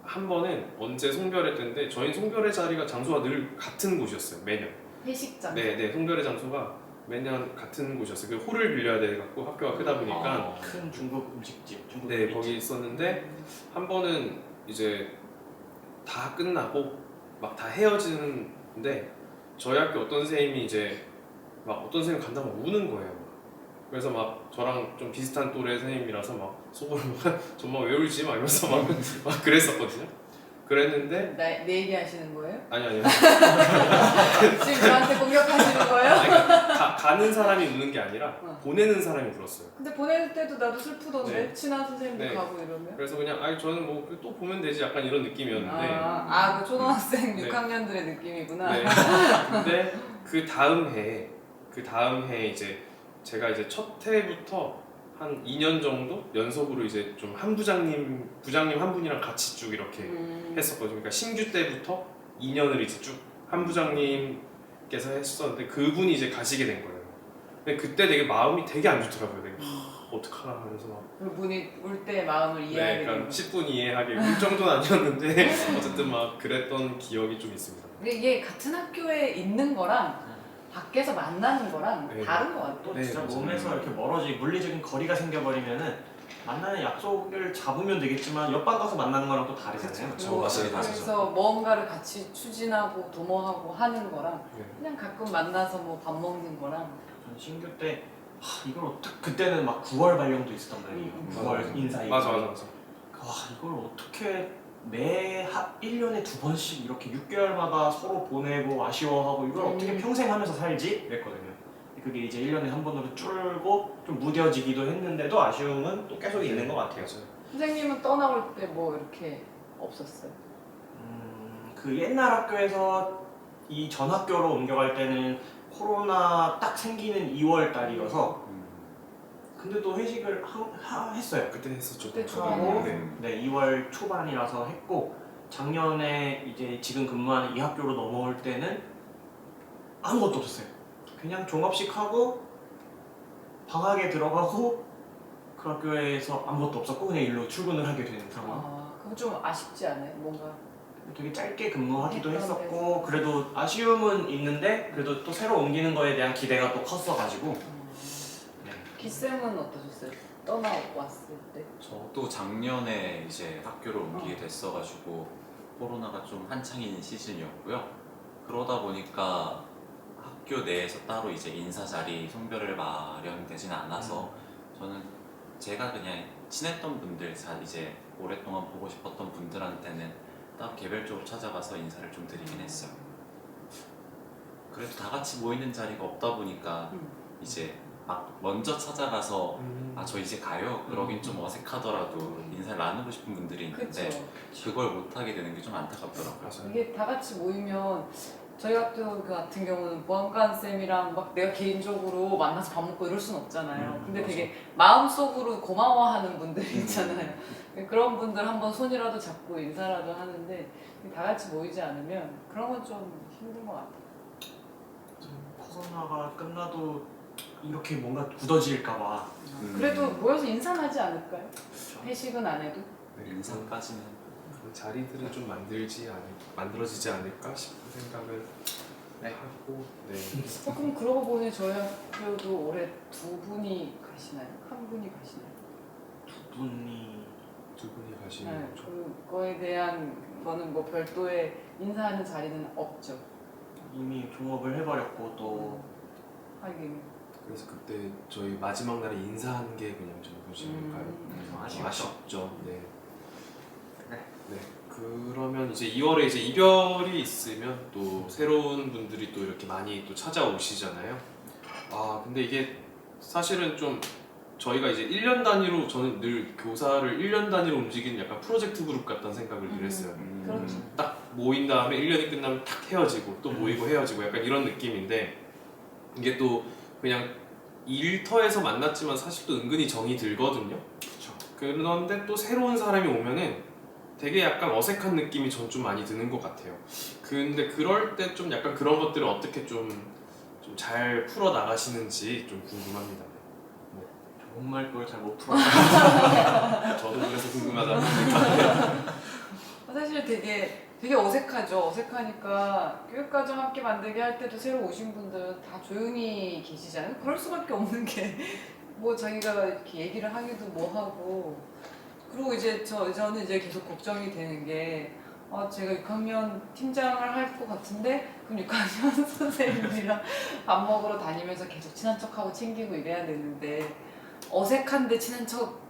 한 번은 언제 송별회 때인데 저희 송별회 자리가 장소가 늘 같은 곳이었어요 매년. 회식장. 네 송별회 장소가 매년 같은 곳이었어요. 그 홀을 빌려야 돼 갖고 학교가 크다 보니까 큰 중국 음식집. 중국 네 요리집. 거기 있었는데 한 번은 이제 다 끝나고 막 다 헤어지는데 저희 학교 어떤 선생님이 이제 막 어떤 선생님 간다고 막 우는 거예요. 그래서 막 저랑 좀 비슷한 또래 선생님이라서 막 속으로 전막 왜 울지 막 이러면서 막 그랬었거든요. 그랬는데 내 얘기 하시는 거예요? 아니요. 지금 저한테 공격하시는 거예요? 아니, 그러니까 가는 사람이 우는 게 아니라 어. 보내는 사람이 울었어요. 근데 보낼 때도 나도 슬프던데 네. 친한 선생님도 네. 가고 이러면. 그래서 그냥 아니 저는 뭐 또 보면 되지 약간 이런 느낌이었는데 그 초등학생 네. 6학년들의 느낌이구나. 네. 근데 그 다음 해 이제 제가 이제 첫 해부터 한 2년 정도 연속으로 이제 좀 한 부장님 한 분이랑 같이 쭉 이렇게 했었거든요. 그러니까 신규 때부터 2년을 이제 쭉 한 부장님께서 했었는데 그분이 이제 가시게 된 거예요. 근데 그때 되게 마음이 되게 안 좋더라고요. 되게 어떡하나 하면서 막 그분이 울 때 마음을 네, 이해하게 그러니까 되는. 10분 이해하게 울 정도는 아니었는데 어쨌든 막 그랬던 기억이 좀 있습니다. 근데 이게 같은 학교에 있는 거랑 밖에서 만나는 거랑 네. 다른 것 같아. 또 네, 진짜 맞아요. 몸에서 이렇게 물리적인 거리가 생겨버리면은 만나는 약속을 잡으면 되겠지만 옆방 가서 만나는 거랑 또 다르잖아요. 그쵸, 그리고 맞아요, 그래서 뭔가를 같이 추진하고 도모하고 하는 거랑 네. 그냥 가끔 만나서 뭐 밥 먹는 거랑 전 신규 때 이걸 어떻게 그때는 막 9월 발령도 있었단 말이에요. 9월 인사이기. 맞아. 와 이걸 어떻게 매 1년에 2번씩 이렇게 6개월마다 서로 보내고 아쉬워하고 이걸 어떻게 평생 하면서 살지? 이랬거든요. 그게 이제 1년에 한 번으로 줄고 좀 무뎌지기도 했는데도 아쉬움은 또 계속 있는 것 같아요. 맞아요. 선생님은 떠나올 때 뭐 이렇게 없었어요? 그 옛날 학교에서 이 전 학교로 옮겨갈 때는 코로나 딱 생기는 2월 달이어서 근데 또 회식을 했어요. 그때 했었죠. 그때 하고 네. 네 2월 초반이라서 했고 작년에 이제 지금 근무하는 이 학교로 넘어올 때는 아무것도 없었어요. 그냥 종업식 하고 방학에 들어가고 그 학교에서 아무것도 없었고 그냥 일로 출근을 하게 되는 상황. 그거 좀 아쉽지 않아요? 뭔가 되게 짧게 근무하기도 했던 했었고 그래도 아쉬움은 있는데 그래도 또 새로 옮기는 거에 대한 기대가 또 컸어가지고 네. 기쌤은 어떠셨어요? 떠나왔을 때? 저도 작년에 이제 학교를 옮기게 됐어가지고 코로나가 좀 한창인 시즌이었고요. 그러다 보니까 학교 내에서 따로 이제 인사 자리 송별을 마련되진 않아서 저는 제가 그냥 친했던 분들 이제 오랫동안 보고 싶었던 분들한테는 따로 개별적으로 찾아가서 인사를 좀 드리긴 했어요. 그래도 다 같이 모이는 자리가 없다 보니까 이제 막 먼저 찾아가서 아 저 이제 가요 그러긴 좀 어색하더라도 인사를 나누고 싶은 분들이 있는데 그쵸. 그걸 못하게 되는 게 좀 안타깝더라고요. 맞아요. 이게 다 같이 모이면 저희 학교 같은 경우는 보안관 쌤이랑 막 내가 개인적으로 만나서 밥 먹고 이럴 순 없잖아요. 근데 맞아. 되게 마음속으로 고마워하는 분들이 있잖아요. 그런 분들 한번 손이라도 잡고 인사라도 하는데 다 같이 모이지 않으면 그런 건 좀 힘든 것 같아요. 코로나가 끝나도 이렇게 뭔가 굳어질까봐 그래도 모여서 인사는 하지 않을까요? 회식은 안 해도? 인사까지는 그런 자리들은 좀 만들어지지 않을까 싶은 생각을 하고 네. 그럼 그러고 보니 저희 학교도 올해 2분이 가시나요? 1분이 가시나요? 분이 두 분이 가시는 네, 거죠. 그거에 대한 거는 뭐 별도의 인사하는 자리는 없죠. 이미 종업을 해버렸고 또 하긴. 그래서 그때 저희 마지막 날에 인사한 게 그냥 전부실까요? 아쉽죠. 네. 네. 그러면 이제 2월에 이제 이별이 있으면 또 새로운 분들이 또 이렇게 많이 또 찾아오시잖아요. 아 근데 이게 사실은 좀 저희가 이제 1년 단위로 저는 늘 교사를 1년 단위로 움직이는 약간 프로젝트 그룹 같다는 생각을 늘 했어요. 그렇죠. 딱 모인 다음에 1년이 끝나면 탁 헤어지고 또 모이고 헤어지고 약간 이런 느낌인데 이게 또 그냥 일터에서 만났지만 사실 또 은근히 정이 들거든요. 그런데 또 새로운 사람이 오면은 되게 약간 어색한 느낌이 전 좀 많이 드는 것 같아요. 근데 그럴 때 좀 약간 그런 것들을 어떻게 좀 잘 풀어 나가시는지 좀 궁금합니다. 정말 그걸 잘 못 풀어. 저도 그래서 궁금하다 보니까 사실 되게 어색하죠. 어색하니까 교육과정 함께 만들기 할 때도 새로 오신 분들은 다 조용히 계시잖아요. 그럴 수밖에 없는 게 뭐 자기가 이렇게 얘기를 하기도 뭐 하고 그리고 이제 저는 이제 계속 걱정이 되는 게 제가 6학년 팀장을 할 것 같은데 그럼 6학년 선생님이랑 밥 먹으러 다니면서 계속 친한 척하고 챙기고 이래야 되는데 어색한데 친한 척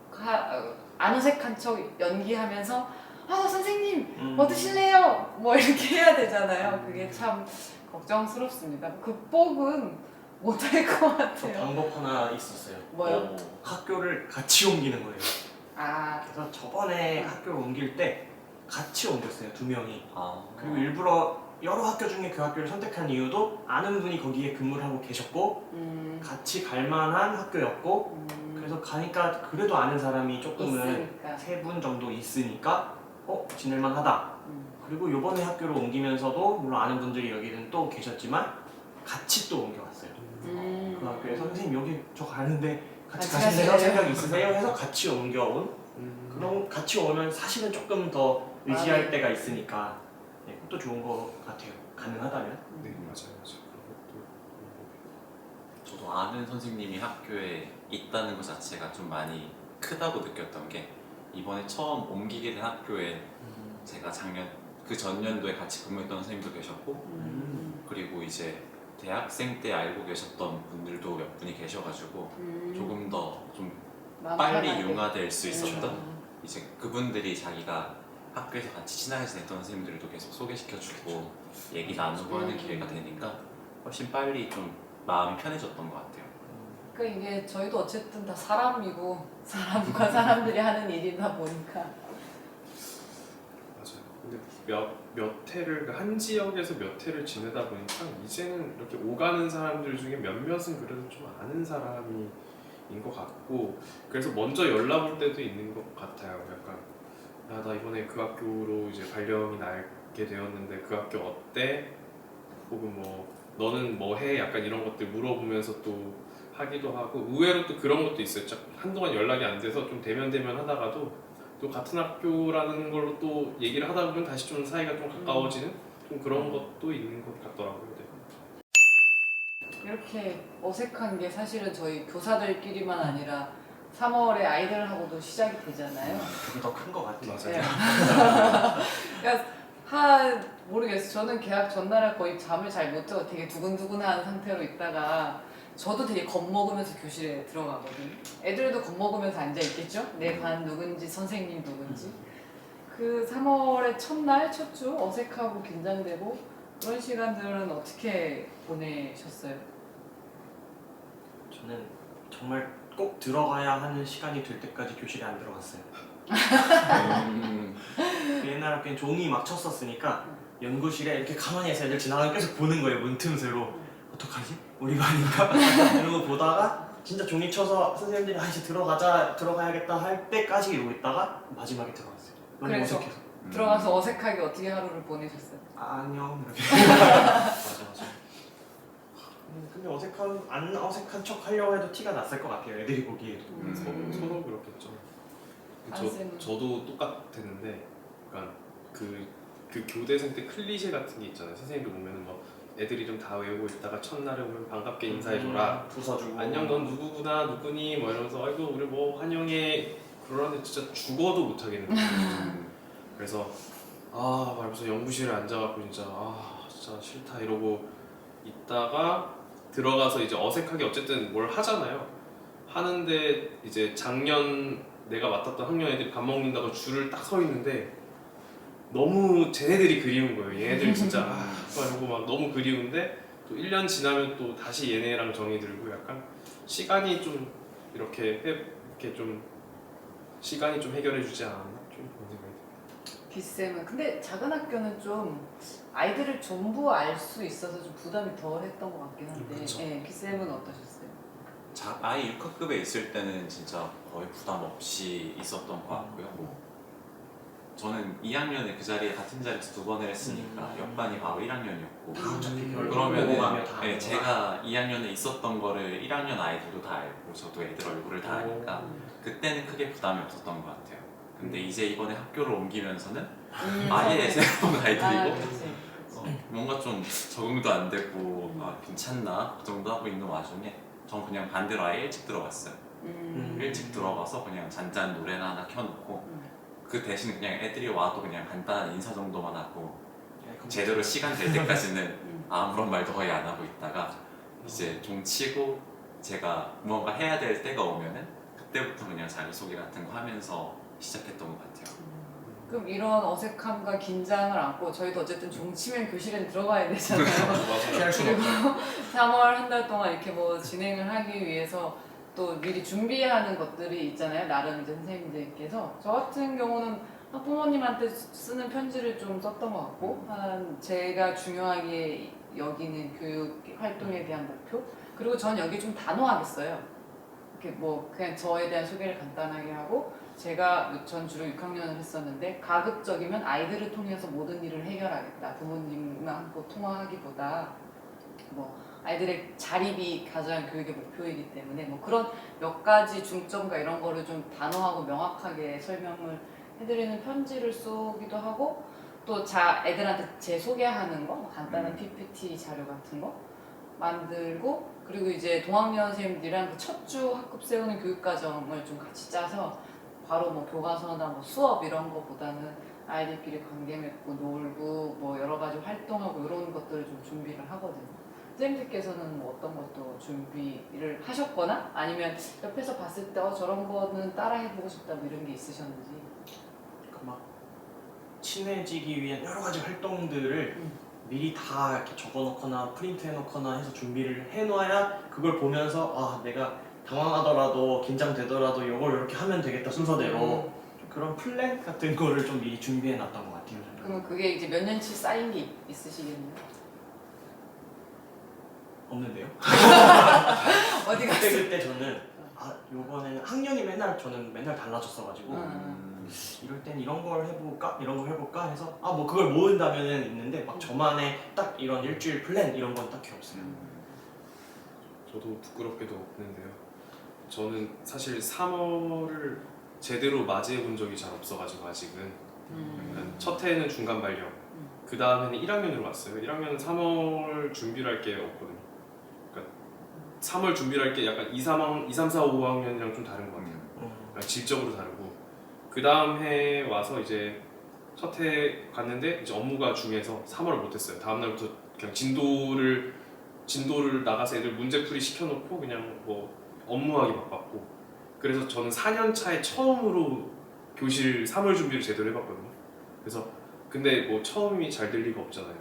안 어색한 척 연기하면서 선생님 뭐 드실래요? 뭐 이렇게 해야 되잖아요. 그게 참 걱정스럽습니다. 극복은 못할 것 저 같아요. 방법 하나 있었어요. 뭐요? 학교를 같이 옮기는 거예요. 아, 그래서 저번에 학교를 옮길 때 같이 옮겼어요, 2명이. 아, 그리고 일부러 여러 학교 중에 그 학교를 선택한 이유도 아는 분이 거기에 근무를 하고 계셨고 같이 갈 만한 학교였고 그래서 가니까 그래도 아는 사람이 조금은 있으니까. 3분 정도 있으니까 지낼만 하다. 음. 그리고 요번에 학교를 옮기면서도 물론 아는 분들이 여기는 또 계셨지만 같이 또 옮겨왔어요. 그 학교에서 선생님 여기 저 가는데 같이 같이 가실래요? 가실래요? 생각 있으세요? 해서 같이 옮겨온. 그럼 같이 오면 사실은 조금 더 의지할 맞아요. 때가 있으니까 그것도 좋은 것 같아요. 가능하다면. 네, 맞아요. 그런 것도 저도 아는 선생님이 학교에 있다는 것 자체가 좀 많이 크다고 느꼈던 게 이번에 처음 옮기게 된 학교에 제가 그 전년도에 같이 근무했던 선생님도 계셨고 그리고 이제 대학생 때 알고 계셨던 분들도 몇 분이 계셔가지고 조금 더 좀 빨리 융화될 수 있었던 이제 그분들이 자기가 학교에서 같이 친하게 지냈던 선생님들도 계속 소개시켜주고 얘기 나누고 하는 기회가 되니까 훨씬 빨리 좀 마음이 편해졌던 것 같아요. 그러니까 이게 저희도 어쨌든 다 사람이고 사람과 사람들이 하는 일이다 보니까 맞아요. 근데 몇 해를 그한 지역에서 몇 해를 지내다 보니까 이제는 이렇게 오가는 사람들 중에 몇몇은 그래도 좀 아는 사람인 것 같고 그래서 먼저 연락 올 때도 있는 것 같아요. 약간 야, 나 이번에 그 학교로 이제 발령이 나게 되었는데 그 학교 어때? 혹은 뭐 너는 뭐 해? 약간 이런 것들 물어보면서 또 하기도 하고 의외로 또 그런 것도 있어요. 한동안 연락이 안 돼서 좀 대면 하다가도 또 같은 학교라는 걸로 또 얘기를 하다 보면 다시 좀 사이가 좀 가까워지는 좀 그런 것도 있는 것 같더라고요. 네. 이렇게 어색한 게 사실은 저희 교사들끼리만 아니라 3월에 아이들하고도 시작이 되잖아요. 그게 더 큰 것 같아요. 네. 그러니까 모르겠어요. 저는 계약 전날에 거의 잠을 잘 못 자고 되게 두근두근한 상태로 있다가 저도 되게 겁먹으면서 교실에 들어가거든요. 애들도 겁먹으면서 앉아있겠죠? 내 반 누군지 선생님 누군지. 그 3월의 첫날, 첫 주 어색하고 긴장되고 그런 시간들은 어떻게 보내셨어요? 저는 정말 꼭 들어가야 하는 시간이 될 때까지 교실에 안 들어갔어요. 옛날 학교엔 종이 막 쳤었으니까 연구실에 이렇게 가만히 해서 애들 지나가면 계속 보는 거예요. 문틈새로. 어떡하지? 우리 반인가? 이러고 보다가 진짜 종이 쳐서 선생님들이 이제 들어가야겠다 할 때까지 이러고 있다가 마지막에 들어갔어요. 너무 그래서? 어색해서. 들어가서 어색하게 어떻게 하루를 보내셨어요? 안녕 이렇게. 맞아. 근데 안 어색한 척 하려고 해도 티가 났을 것 같아요. 애들이 보기에도. 서로 그렇겠죠. 안쌤은? 저도 똑같았는데 약간 그 교대생 때 클리셰 같은 게 있잖아요. 선생님들 보면은 뭐 애들이 좀 다 외우고 있다가 첫날에 오면 반갑게 인사해줘라. 부서주고. 안녕 넌 누구구나 누구니 뭐 이러면서 아이고 우리 뭐 환영해 그러는데 진짜 죽어도 못 하겠는 거예요. 그래서 말면서 연구실에 앉아갖고 진짜 싫다 이러고 있다가 들어가서 이제 어색하게 어쨌든 뭘 하잖아요. 하는데 이제 작년 내가 맡았던 학년 애들이 밥 먹는다고 줄을 딱 서 있는데 너무 쟤네들이 그리운 거예요. 얘네들 진짜 이러고 막 너무 그리운데 또 1년 지나면 또 다시 얘네랑 정이 들고 약간 시간이 좀 이렇게 좀 시간이 좀 해결해주지 않았나 좀 그런 생각이 들어요. 기쌤은 근데 작은 학교는 좀 아이들을 전부 알 수 있어서 좀 부담이 덜 했던 것 같긴 한데 그쵸. 예, 기쌤은 어떠셨어요? 아이 6학급에 있을 때는 진짜 거의 부담 없이 있었던 것 같고요. 저는 2학년에 그 자리에 같은 자리에서 2번을 했으니까 옆반이 바로 1학년이었고 다 어차피 결국 그러면은 보고 가면 다 네, 아는 제가 2학년에 있었던 거를 1학년 아이들도 다 알고 저도 애들 얼굴을 다 아니까 그때는 크게 부담이 없었던 것 같아요. 근데 이제 이번에 학교를 옮기면서는 아예 새로운 아이들이고 그치. 뭔가 좀 적응도 안 되고 괜찮나 그 정도 하고 있는 와중에 전 그냥 반대로 아예 일찍 들어갔어요. 일찍 들어가서 그냥 잔잔 노래나 하나 켜놓고 그 대신 그냥 애들이 와도 그냥 간단한 인사 정도만 하고 제대로 시간 될 때까지는 아무런 말도 거의 안 하고 있다가 이제 종 치고 제가 뭔가 해야 될 때가 오면은 그때부터 그냥 자기소개 같은 거 하면서 시작했던 것 같아요. 그럼 이런 어색함과 긴장을 안고 저희도 어쨌든 종치면 교실엔 들어가야 되잖아요. 피할 수가 그리고 없죠. 3월 한 달 동안 이렇게 뭐 진행을 하기 위해서 또 미리 준비하는 것들이 있잖아요. 나름 이제 선생님들께서 저 같은 경우는 학부모님한테 쓰는 편지를 좀 썼던 것 같고 한 제가 중요하게 여기는 교육 활동에 대한 목표 그리고 전 여기 좀 단호하게 써요. 이렇게 뭐 그냥 저에 대한 소개를 간단하게 하고 제가 전 주로 6학년을 했었는데 가급적이면 아이들을 통해서 모든 일을 해결하겠다. 부모님하고 통화하기보다 뭐 아이들의 자립이 가장 교육의 목표이기 때문에 뭐 그런 몇 가지 중점과 이런 거를 좀 단호하고 명확하게 설명을 해드리는 편지를 쏘기도 하고 또 애들한테 제 소개하는 거 뭐 간단한 PPT 자료 같은 거 만들고 그리고 이제 동학년 선생님들이랑 그 첫 주 학급 세우는 교육과정을 좀 같이 짜서 바로 뭐 교과서나 뭐 수업 이런 거보다는 아이들끼리 관계 맺고 놀고 뭐 여러 가지 활동하고 이런 것들을 좀 준비를 하거든요. 선생님들께서는 뭐 어떤 것도 준비를 하셨거나 아니면 옆에서 봤을 때 저런 거는 따라해보고 싶다 뭐 이런 게 있으셨는지. 막 친해지기 위한 여러 가지 활동들을 미리 다 이렇게 적어놓거나 프린트해놓거나 해서 준비를 해놔야 그걸 보면서 아 내가 당황하더라도 긴장되더라도 이걸 이렇게 하면 되겠다 순서대로 좀 그런 플랜 같은 거를 좀 미리 준비해놨던 것 같아요. 저는. 그러면 그게 이제 몇 년치 쌓인 게 있으시겠네요? 없는데요? 어디 갔어? 그때 저는 아 요번에는 학년이 저는 맨날 달라졌어가지고 이럴 땐 이런 걸 해볼까? 이런 걸 해볼까? 해서 아 뭐 그걸 모은다면은 있는데 막 저만의 딱 이런 일주일 플랜 이런 건 딱히 없어요. 저도 부끄럽게도 없는데요. 저는 사실 3월을 제대로 맞이해 본 적이 잘 없어가지고 아직은 그러니까 첫 해는 중간 발령 그 다음에는 1학년으로 왔어요. 1학년은 3월 준비를 할 게 없거든요. 그러니까 3월 준비를 할 게 약간 2, 3, 4, 5학년이랑 좀 다른 것 같아요. 그러니까 질적으로 다르고 그 다음 해 와서 이제 첫 해 갔는데 이제 업무가 중해서 3월을 못했어요. 다음 날부터 그냥 진도를 나가서 애들 문제풀이 시켜놓고 그냥 뭐 업무하기 바빴고 그래서 저는 4년 차에 처음으로 교실 3월 준비를 제대로 해봤거든요. 그래서 근데 뭐 처음이 잘 될 리가 없잖아요.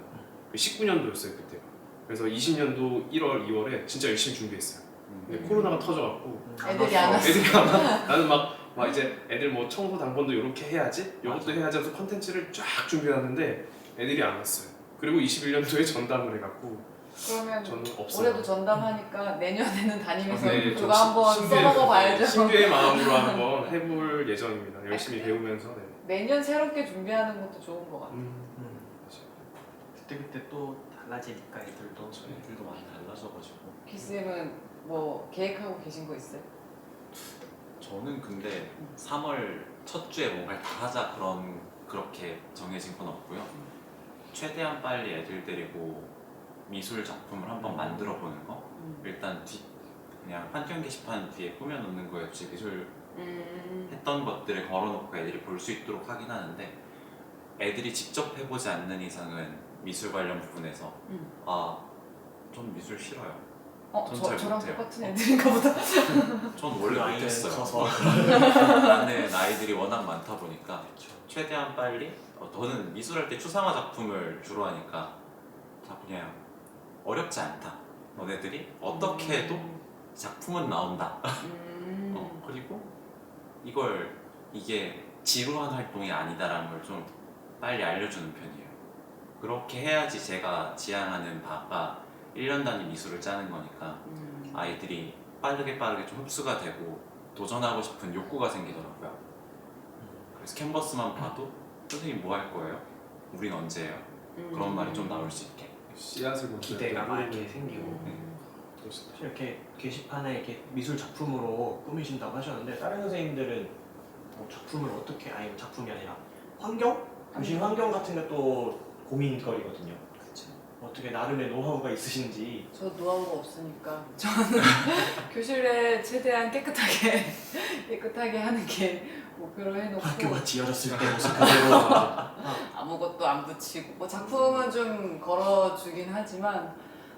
19년도였어요 그때가. 그래서 20년도 1월, 2월에 진짜 열심히 준비했어요. 근데 코로나가 터져갖고 애들이 안 왔어. 애들이 안 와. 나는 막 이제 애들 뭐 청소 당번도 이렇게 해야지, 이것도 해야지 해서 컨텐츠를 쫙 준비해놨는데 애들이 안 왔어요. 그리고 21년도에 전담을 해갖고 그러면 저는 없어요. 올해도 전담하니까 내년에는 다니면서 네, 그거 한번 써먹어봐야죠. 신규의 마음으로 한번 해볼 예정입니다. 열심히 배우면서. 네. 매년 새롭게 준비하는 것도 좋은 것 같아요. 그때 또 달라지니까 애들도 애들도 많이 달라져가지고 기쌤은 뭐 계획하고 계신 거 있어요? 저는 근데 3월 첫 주에 뭔가를 다 하자 그렇게 정해진 건 없고요. 최대한 빨리 애들 데리고 미술 작품을 한번 만들어 보는 거. 일단 그냥 환경 게시판 뒤에 꾸며놓는 거에 없이 미술 했던 것들을 걸어놓고 애들이 볼 수 있도록 하긴 하는데 애들이 직접 해보지 않는 이상은 미술 관련 부분에서 전 미술 싫어요. 전 잘 저랑 못해요. 똑같은 애들인가 보다. 전 원래 아이들 못했어요. 커서. 나는 아이들이 워낙 많다 보니까 최대한 빨리 저는 미술할 때 추상화 작품을 주로 하니까 다 그냥 어렵지 않다. 너네들이 어떻게 해도 작품은 나온다. 그리고 이게 지루한 활동이 아니다라는 걸 좀 빨리 알려주는 편이에요. 그렇게 해야지 제가 지향하는 바가 1년 단위 미술을 짜는 거니까 아이들이 빠르게 좀 흡수가 되고 도전하고 싶은 욕구가 생기더라고요. 그래서 캔버스만 봐도 선생님 뭐 할 거예요? 우린 언제 해요? 그런 말이 좀 나올 수 있게 씨앗을 먼저 기대가 뿌리는- 막 이렇게 생기고 사실 이렇게 게시판에 이렇게 미술 작품으로 꾸미신다고 하셨는데 다른 선생님들은 뭐 작품을 어떻게 아니 작품이 아니라 환경? 교실 환경 같은 게 또 고민거리거든요. 어떻게 나름의 노하우가 있으신지. 저 노하우가 없으니까 저는 교실에 최대한 깨끗하게 하는 게 목표로 해놓고 학교가 지어졌을 때 모습 그대로 아무것도 안 붙이고 뭐 작품은 좀 걸어주긴 하지만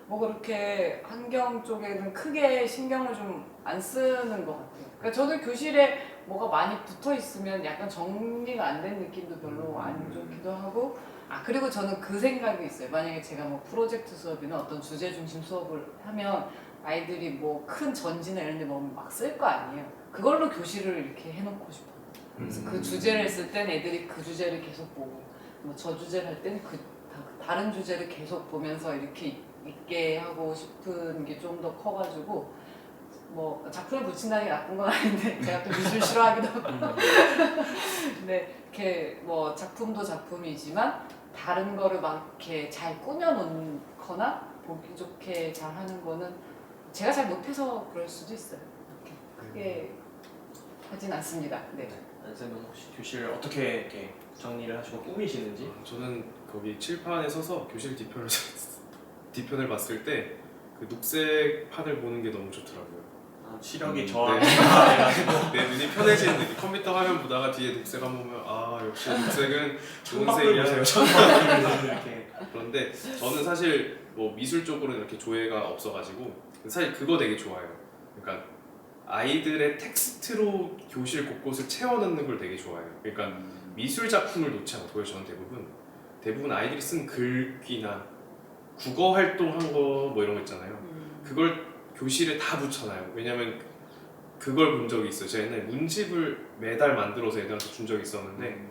뭐 그렇게 환경 쪽에는 크게 신경을 좀 안 쓰는 것 같아요. 그러니까 저도 교실에 뭐가 많이 붙어 있으면 약간 정리가 안 된 느낌도 별로 안 좋기도 하고 그리고 저는 그 생각이 있어요. 만약에 제가 뭐 프로젝트 수업이나 어떤 주제 중심 수업을 하면 아이들이 뭐 큰 전지나 이런 데 뭐 막 쓸 거 아니에요. 그걸로 교실을 이렇게 해놓고 싶어요. 그래서 그 주제를 쓸 땐 애들이 그 주제를 계속 보고 뭐 저 주제를 할 때는 다른 주제를 계속 보면서 이렇게 있게 하고 싶은 게 좀 더 커가지고 뭐 작품을 붙인다는 게 나쁜 건 아닌데 제가 또 미술 싫어하기도 하고 근데 이렇게 뭐 작품도 작품이지만 다른 거를 막 이렇게 잘 꾸며놓거나 보기 좋게 잘 하는 거는 제가 잘 못해서 그럴 수도 있어요. 이렇게 크게 하진 않습니다. 네. 쌤은 혹시 교실을 어떻게 이렇게 정리를 하시고 꾸미시는지? 저는 거기 칠판에 서서 교실 뒤편을 봤을 때 그 녹색 판을 보는 게 너무 좋더라고요. 시력이 네. 저하해가지고 내 눈이 편해지는 느낌. 컴퓨터 화면 보다가 뒤에 녹색 한번 보면 역시 녹색은 좋은 천박을 색이야. 보세요. 천박을 이렇게. 그런데 저는 사실 뭐 미술 쪽으로는 이렇게 조예가 없어가지고 사실 그거 되게 좋아요. 그러니까 아이들의 텍스트로 교실 곳곳을 채워넣는 걸 되게 좋아해요. 그러니까 미술 작품을 놓지 않고요. 저는 대부분 아이들이 쓴 글귀나 국어 활동한 거 뭐 이런 거 있잖아요. 그걸 교실에 다 붙여놔요. 왜냐면 그걸 본 적이 있어요. 제가 옛날에 문집을 매달 만들어서 애들한테 준 적이 있었는데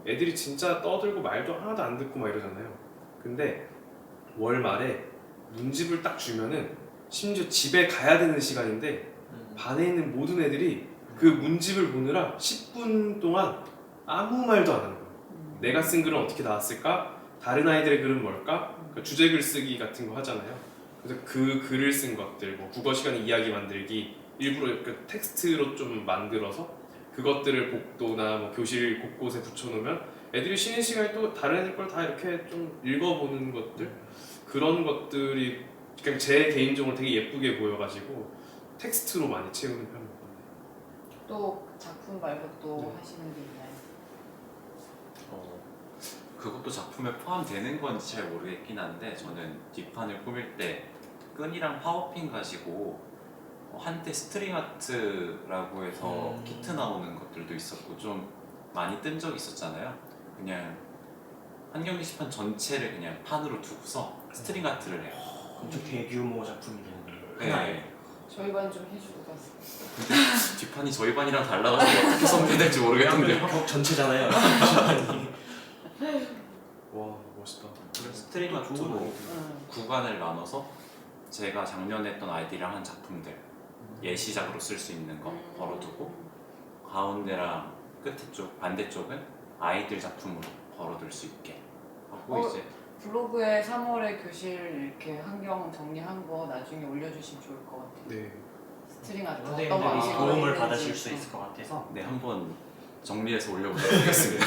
애들이 진짜 떠들고 말도 하나도 안 듣고 막 이러잖아요. 근데 월 말에 문집을 딱 주면은 심지어 집에 가야 되는 시간인데 반에 있는 모든 애들이 그 문집을 보느라 10분 동안 아무 말도 안 하는 거예요. 내가 쓴 글은 어떻게 나왔을까? 다른 아이들의 글은 뭘까? 그러니까 주제 글쓰기 같은 거 하잖아요. 그래서 그 글을 쓴 것들, 뭐 국어 시간에 이야기 만들기, 일부러 약간 텍스트로 좀 만들어서 그것들을 복도나 뭐 교실 곳곳에 붙여놓으면 애들이 쉬는 시간에 또 다른 애들 걸 다 이렇게 좀 읽어보는 것들, 그런 것들이 그냥 제 개인적으로 되게 예쁘게 보여가지고 텍스트로 많이 채우는 편입니다. 또 작품 말고 또 하시는 게 있나요? 그것도 작품에 포함되는 건지 잘 모르겠긴 한데 저는 뒷판을 꾸밀 때 끈이랑 파워핀 가지고 한때 스트링 아트라고 해서 키트 나오는 것들도 있었고 좀 많이 뜬 적이 있었잖아요. 그냥 한경 게시판 전체를 그냥 판으로 두고서 스트링 아트를 해요. 엄청 대규모 작품이네요. 네. 저희 반 좀 해주고 갔어요. 근데 뒷판이 저희 반이랑 달라가지고 어떻게 선별될지 모르겠던데요. 벽 전체잖아요. 와 멋있다. 스트링 아트로 구간을 나눠서 제가 작년에 했던 아이들이랑 한 작품들 예시작으로 쓸 수 있는 거 걸어두고 가운데랑 끝에 쪽 반대쪽은 아이들 작품으로 걸어둘 수 있게 하고 이제 블로그에 3월에 교실 이렇게 환경 정리한 거 나중에 올려주시면 좋을 것 같아요. 네. 스트링 아트 어떤 선생님들이 방식으로 도움을 했는지. 받으실 수 있을 것 같아서 네 한번 정리해서 올려보도록 하겠습니다.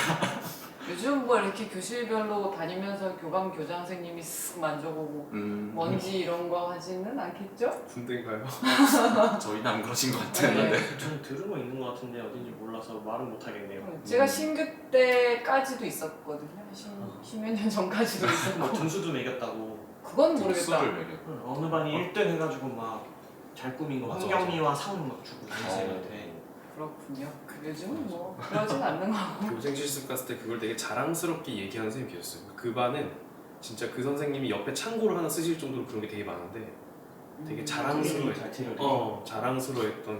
요즘 뭐 이렇게 교실별로 다니면서 교감 교장 선생님이 쓱 만져보고 먼지 이런 거 하지는 않겠죠? 군대인가요? 저희는 안 그러신 것 같았는데 저는 들은 거 있는 것 같은데 어딘지 몰라서 말은 못 하겠네요. 제가 신규 때까지도 있었거든요. 십몇 년 전까지도 뭐 있었고 등수도 매겼다고. 그건 모르겠다. 수를 매겨. 어느 반이 1등 해가지고 막 잘 꾸민 거 맞아, 환경미와 상을 막 주고 선생님한테. 그렇군요. 요즘은 뭐 그러진 않는 거고. 교생 실습 갔을 때 그걸 되게 자랑스럽게 얘기하는 선생님이 계셨어요. 그 반은 진짜 그 선생님이 옆에 참고를 하나 쓰실 정도로 그런 게 되게 많은데 되게 자랑스러워했던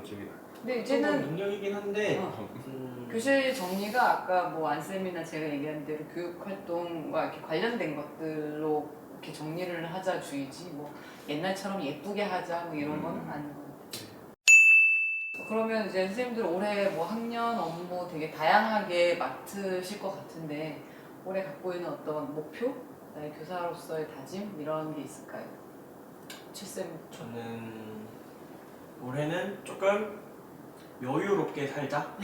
기억이 나요. 근데 이제는 능력이긴 한데 교실 정리가 아까 뭐 안쌤이나 제가 얘기한 대로 교육 활동과 이렇게 관련된 것들로 이렇게 정리를 하자 주의지 뭐 옛날처럼 예쁘게 하자 뭐 이런 거는 아닌 것 같아요. 그러면 이제 선생님들 올해 뭐 학년 업무 되게 다양하게 맡으실 것 같은데 올해 갖고 있는 어떤 목표, 나의 교사로서의 다짐 이런 게 있을까요? 칠쌤 저는 올해는 조금 여유롭게 살자가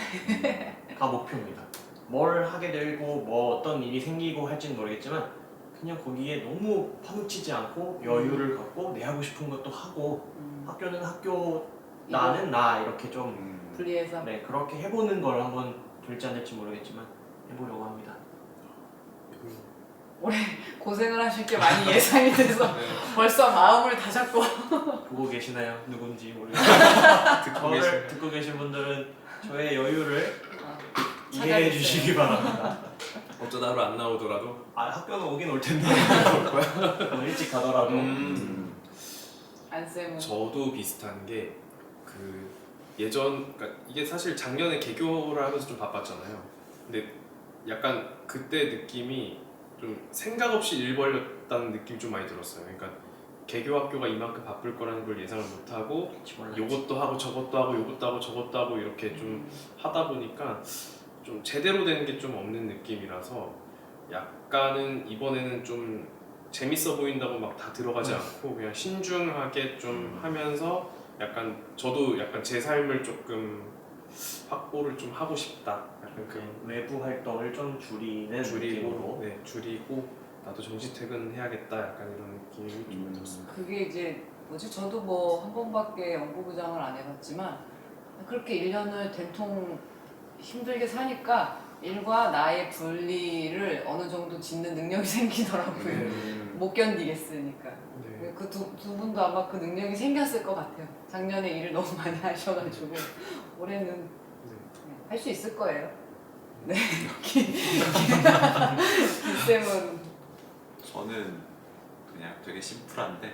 목표입니다. 뭘 하게 되고 뭐 어떤 일이 생기고 할지는 모르겠지만 그냥 거기에 너무 파묻히지 않고 여유를 갖고 내 하고 싶은 것도 하고 학교는 학교 나는 나 이렇게 좀 분리해서 네, 그렇게 해보는 걸 한번 될지 안 될지 모르겠지만 해보려고 합니다. 고생을 하실 게 많이 예상이 돼서 네. 벌써 마음을 다 잡고 보고 계시나요? 누군지 모르겠어요. 듣고 계시나요? 듣고 계신 분들은 저의 여유를 아, 이해해 찾아냈어요. 주시기 바랍니다. 어쩌다 하루 안 나오더라도 아 학교는 오긴 올 텐데 오늘 일찍 가더라도 안쌤은 저도 비슷한 게 그 그러니까 이게 사실 작년에 개교를 하면서 좀 바빴잖아요. 근데 약간 그때 느낌이 좀 생각 없이 일 벌렸다는 느낌이 좀 많이 들었어요. 그러니까 개교 학교가 이만큼 바쁠 거라는 걸 예상을 못 하고 요것도 하고 저것도 하고 요것도 하고 저것도 하고 이렇게 좀 하다 보니까 좀 제대로 된 게 좀 없는 느낌이라서 약간은 이번에는 좀 재밌어 보인다고 막 다 들어가지 않고 그냥 신중하게 좀 하면서 약간 저도 약간 제 삶을 조금 확보를 좀 하고 싶다. 약간 그 외부 활동을 좀 줄이는 줄이고 느낌으로 네 줄이고 나도 정시 퇴근해야겠다. 약간 이런 느낌이 좀 들었어요. 그게 이제 뭐지? 저도 뭐 한 번밖에 연구부장을 안 해봤지만 그렇게 1년을 된통 힘들게 사니까 일과 나의 분리를 어느 정도 짓는 능력이 생기더라고요. 못 견디겠으니까. 네. 그 두 분도 아마 그 능력이 생겼을 것 같아요. 작년에 일을 너무 많이 하셔가지고 올해는 할 수 있을 거예요. 네. 김쌤은 저는 그냥 되게 심플한데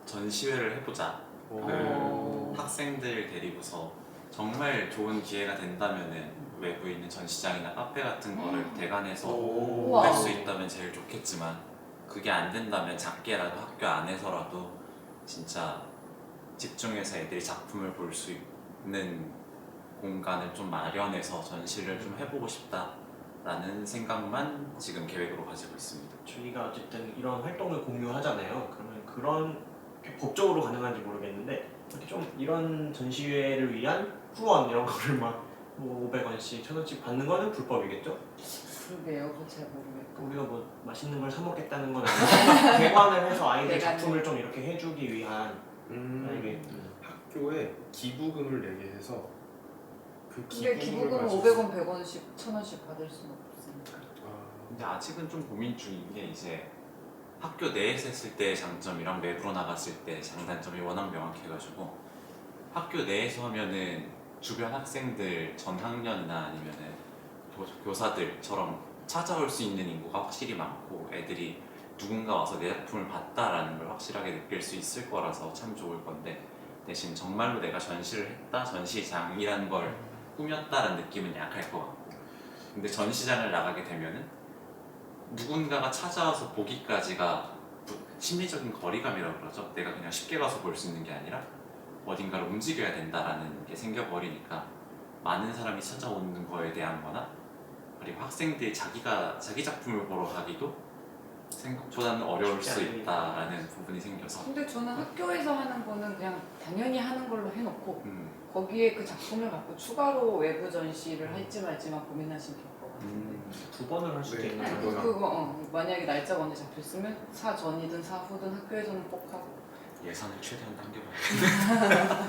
전시회를 해보자. 어. 학생들 데리고서 정말 좋은 기회가 된다면은 외부에 있는 전시장이나 카페 같은 거를 대관해서 우와. 할 수 있다면 제일 좋겠지만 그게 안 된다면 작게라도 학교 안에서라도 진짜 집중해서 애들이 작품을 볼 수 있는 공간을 좀 마련해서 전시를 좀 해보고 싶다라는 생각만 지금 계획으로 가지고 있습니다. 저희가 어쨌든 이런 활동을 공유하잖아요. 그러면 그런 게 법적으로 가능한지 모르겠는데 이렇게 좀 이런 전시회를 위한 후원 이런 거를 막뭐 500원씩 1000원씩 받는 거는 불법이겠죠? 그러게요. 그거 잘 모르겠고. 우리가 뭐 맛있는 걸 사 먹겠다는 건 아니고 대관을 해서 아이들 대관을. 작품을 좀 이렇게 해주기 위한 이게 학교에 기부금을 내게 해서 그 근데 기부금은 가지고- 500원, 100원씩, 1000원씩 받을 수는 없으니까. 아, 근데 아직은 좀 고민 중인 게 이제 학교 내에서 했을 때의 장점이랑 외부로 나갔을 때 장단점이 워낙 명확해가지고 학교 내에서 하면은 주변 학생들 전 학년이나 아니면은 교사들처럼 찾아올 수 있는 인구가 확실히 많고 애들이 누군가 와서 내 작품을 봤다라는 걸 확실하게 느낄 수 있을 거라서 참 좋을 건데 대신 정말로 내가 전시를 했다, 전시장이라는 걸 꾸몄다라는 느낌은 약할 것 같고 근데 전시장을 나가게 되면은 누군가가 찾아와서 보기까지가 심리적인 거리감이라고 그러죠. 내가 그냥 쉽게 가서 볼 수 있는 게 아니라 어딘가를 움직여야 된다라는 게 생겨버리니까 많은 사람이 찾아오는 거에 대한 거나 그리고 학생들이 자기 작품을 보러 가기도 생각보다는 어려울 수 쉽지 있다라는 부분이 생겨서 근데 저는 학교에서 하는 거는 그냥 당연히 하는 걸로 해놓고 음, 거기에 그 작품을 갖고 추가로 외부 전시를 할지 말지만 고민하시면 좋을 것 같은데. 두 번을 할 수도 네. 있는 아니, 거구나. 만약에 날짜가 언제 잡혔으면 사전이든 사후든 학교에서는 꼭 하고. 예산을 최대한 당겨봐야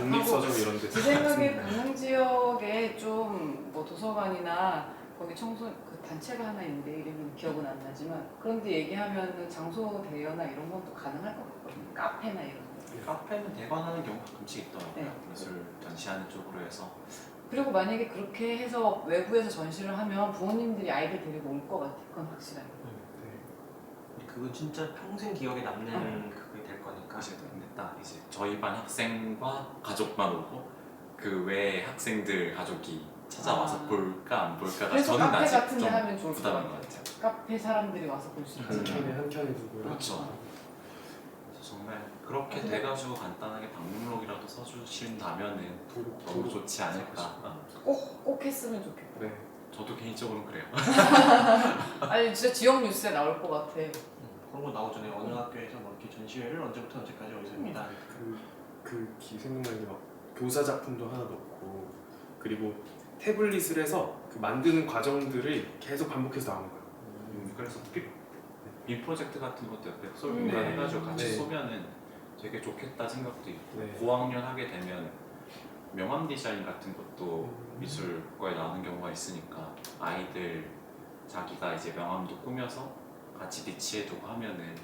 독립서점 이런 데 제 생각에 강릉 지역에 좀 뭐 도서관이나 거기 청소 그 단체가 하나 있는데 이름은 기억은 안 나지만 그런데 얘기하면은 장소 대여나 이런 건 또 가능할 것 같거든요. 카페나 이런 거. 카페는 대관하는 경우가 가끔씩 있더라고요. 네. 미술 전시하는 쪽으로 해서 그리고 만약에 그렇게 해서 외부에서 전시를 하면 부모님들이 아이들 데리고 올 것 같아. 그건 확실하게. 그거 진짜 평생 기억에 남는 그게 될 거니까. 근데 딱 이제 저희 반 학생과 가족만 오고 그 외 학생들 가족이 찾아와서 아. 볼까 안 볼까가 그래서 저는 카페 아직 같은 데 좀 하면 좋을 것 부담인 같아요. 것 같아요. 카페 사람들이 와서 볼 수 한 있지. 켠에 한 켠에 두고요. 그렇죠. 그래서 정말 그렇게 돼가지고 간단하게 방문록이라도 써주신다면은 너무 좋지 않을까. 꼭 했으면 좋겠다. 네. 저도 개인적으로는 그래요. 아니 진짜 지역 뉴스에 나올 것 같아. 그런 거 나오잖아요. 어느 학교에서 뭐 이렇게 전시회를 언제부터 언제까지 어디서 합니다. 그 생각나는 게 막 교사 작품도 하나 넣고 그리고 태블릿을 해서 그 만드는 과정들을 계속 반복해서 나오는 거예요. 그래서 빔 프로젝트 같은 것도 옆에 쏠 네. 해가지고 같이 네. 쏘면은 되게 좋겠다 생각도 있고 네. 고학년 하게 되면 명함 디자인 같은 것도 미술과에 나오는 경우가 있으니까 아이들 자기가 이제 명함도 꾸며서 같이 비치해두고 하면은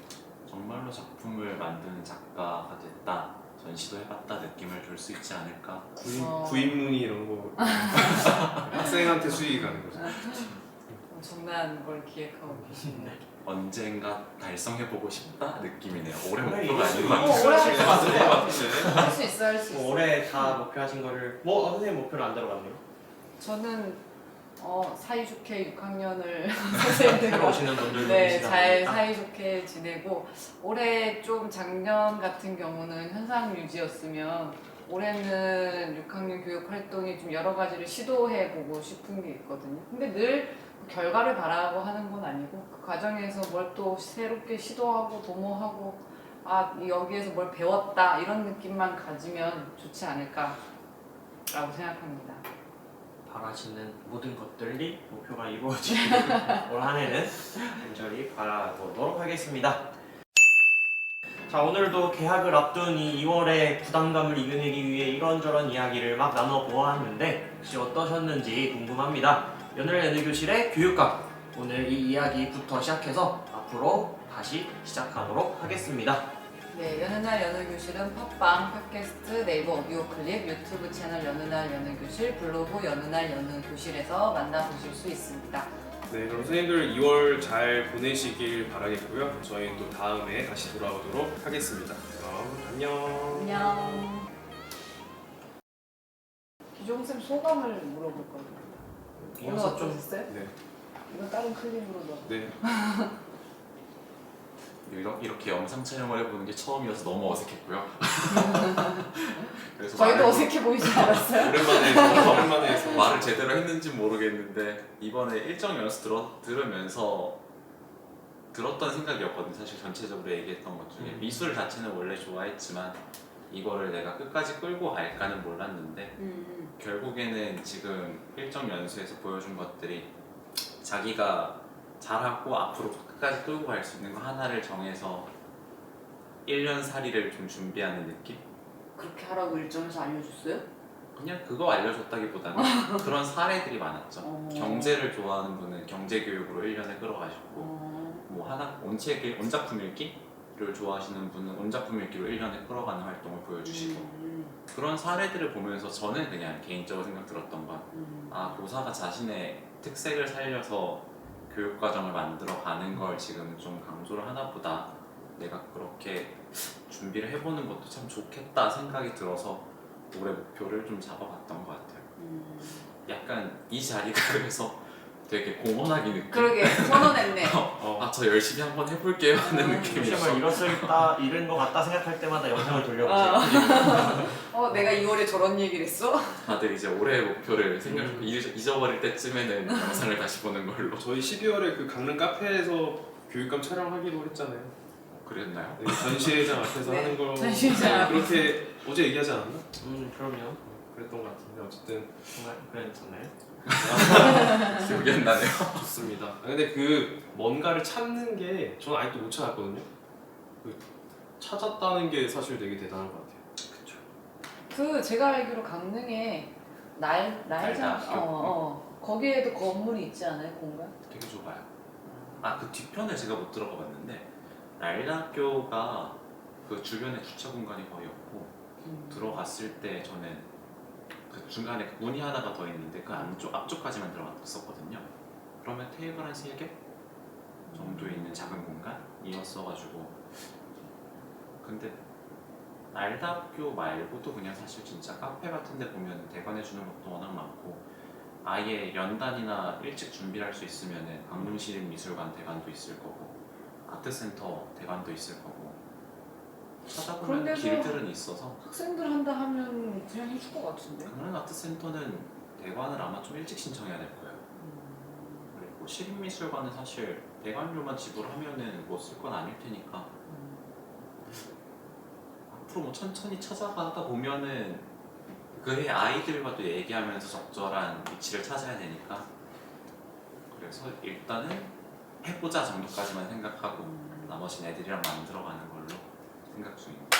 정말로 작품을 만드는 작가가 됐다 전시도 해봤다 느낌을 줄 수 있지 않을까. 구입문의 이런 거 학생한테 수익이 가는 거죠. 엄청난 걸 기획하고 계시네요. 언젠가 달성해보고 싶다 느낌이네요. 올해 올해 목표가 이룰 아닌 수 것 있- 같아요. 올해 하실 것 같은데. 할 수 있어, 할 수 있어. 올해 다 목표하신 거를 선생님 목표는 안 들어갔네요. 저는 사이좋게 6학년을 새로 선생님들과 오시는 분들도 네, 계시다 잘 보니까. 사이좋게 지내고 올해 좀 작년 같은 경우는 현상 유지였으면 올해는 6학년 교육 활동이 좀 여러 가지를 시도해보고 싶은 게 있거든요. 근데 늘 결과를 바라고 하는 건 아니고 그 과정에서 뭘 또 새롭게 시도하고 도모하고 여기에서 뭘 배웠다 이런 느낌만 가지면 좋지 않을까라고 생각합니다. 바라시는 모든 것들이 목표가 이루어지길 올 한해는 간절히 바라보도록 하겠습니다. 자, 오늘도 개학을 앞둔 이 2월의 부담감을 이겨내기 위해 이런저런 이야기를 막 나눠보았는데 혹시 어떠셨는지 궁금합니다. 연을 내는 교실의 교육감, 오늘 이 이야기부터 시작해서 앞으로 다시 시작하도록 하겠습니다. 네, 여느 날 여느 교실은 팟빵, 팟캐스트, 네이버 오디오 클립, 유튜브 채널 여느 날 여느 교실, 블로그 여느 날 여느 교실에서 만나보실 수 있습니다. 네, 그럼 선생님들 2월 잘 보내시길 바라겠고요. 저희는 또 다음에 다시 돌아오도록 하겠습니다. 그럼 안녕. 안녕. 기종쌤 소감을 물어볼 거예요. 오늘 이어서 좀 어떠셨어요? 네, 이건 다른 클립으로 넣어. 네. 이렇게 영상 촬영을 해보는 게 처음이어서 너무 어색했고요. 그래서 저희도 말을- 어색해 보이지 않았어요? 오랜만에 해서 말을 제대로 했는지 모르겠는데 이번에 일정 연수 들으면서 들었던 생각이었거든요. 사실 전체적으로 얘기했던 것 중에 미술 자체는 원래 좋아했지만 이거를 내가 끝까지 끌고 갈까는 몰랐는데 결국에는 지금 일정 연수에서 보여준 것들이 자기가 잘하고 앞으로 끝까지 끌고 갈 수 있는 거 하나를 정해서 1년 살이를 좀 준비하는 느낌? 그렇게 하라고 일정에서 알려줬어요? 그냥 그거 알려줬다기보다는 그런 사례들이 많았죠. 경제를 좋아하는 분은 경제교육으로 1년을 끌어가시고 뭐 원작품 읽기를 좋아하시는 분은 원작품 읽기로 1년을 끌어가는 활동을 보여주시고 그런 사례들을 보면서 저는 그냥 개인적으로 생각 들었던 건 교사가 자신의 특색을 살려서 교육과정을 만들어가는 걸 지금 좀 강조를 하나 보다. 내가 그렇게 준비를 해보는 것도 참 좋겠다 생각이 들어서 올해 목표를 좀 잡아봤던 것 같아요. 약간 이 자리가 그래서 되게 공허하게 느껴. 그러게 선언했네. 저 열심히 한번 해볼게요 하는 느낌이었어. 시험을 잃은 것 같다 생각할 때마다 영상을 돌려보세요. 내가 2월에 저런 얘기를 했어? 다들 이제 올해의 목표를 잊어버릴 때쯤에는 영상을 다시 보는 걸로. 저희 12월에 그 강릉 카페에서 교육감 촬영하기로 했잖아요. 그랬나요? 네, 전시회장 앞에서 네, 하는 거 전시회장 앞에서. 그렇게 어제 얘기하지 않았나? 그럼요. 그랬던 것 같은데 어쨌든 정말 그랬었나요? 기억이 안 나네요. 좋습니다. 근데 그 뭔가를 찾는 게 저는 아직도 못 찾았거든요. 그 찾았다는 게 사실 되게 대단한 것 같아요. 그 제가 알기로 강릉에 날장 학교. 거기에도 건물이 있지 않아요? 공간? 되게 좁아요. 그 뒤편을 제가 못 들어가 봤는데 날대학교가 그 주변에 주차 공간이 거의 없고 들어갔을 때 저는 그 중간에 문이 하나가 더 있는데 그 앞쪽까지만 들어갔었거든요. 그러면 테이블 한 3개 정도에 있는 작은 공간이었어가지고 근데 날대학교 말고도 그냥 사실 진짜 카페 같은 데 보면 대관해주는 것도 워낙 많고 아예 연단이나 일찍 준비를 할 수 있으면 강릉시립미술관 대관도 있을 거고 아트센터 대관도 있을 거고 찾아보면 그런데도 길들은 있어서 학생들 한다 하면 그냥 해줄 것 같은데? 강릉 아트센터는 대관을 아마 좀 일찍 신청해야 될 거예요. 그리고 시립미술관은 사실 대관료만 지불하면은 뭐 쓸 건 아닐 테니까 앞으로 뭐 천천히 찾아가다 보면은 그해 아이들과도 얘기하면서 적절한 위치를 찾아야 되니까 그래서 일단은 해보자 정도까지만 생각하고 나머지는 애들이랑 만들어가는 걸로 생각 중입니다.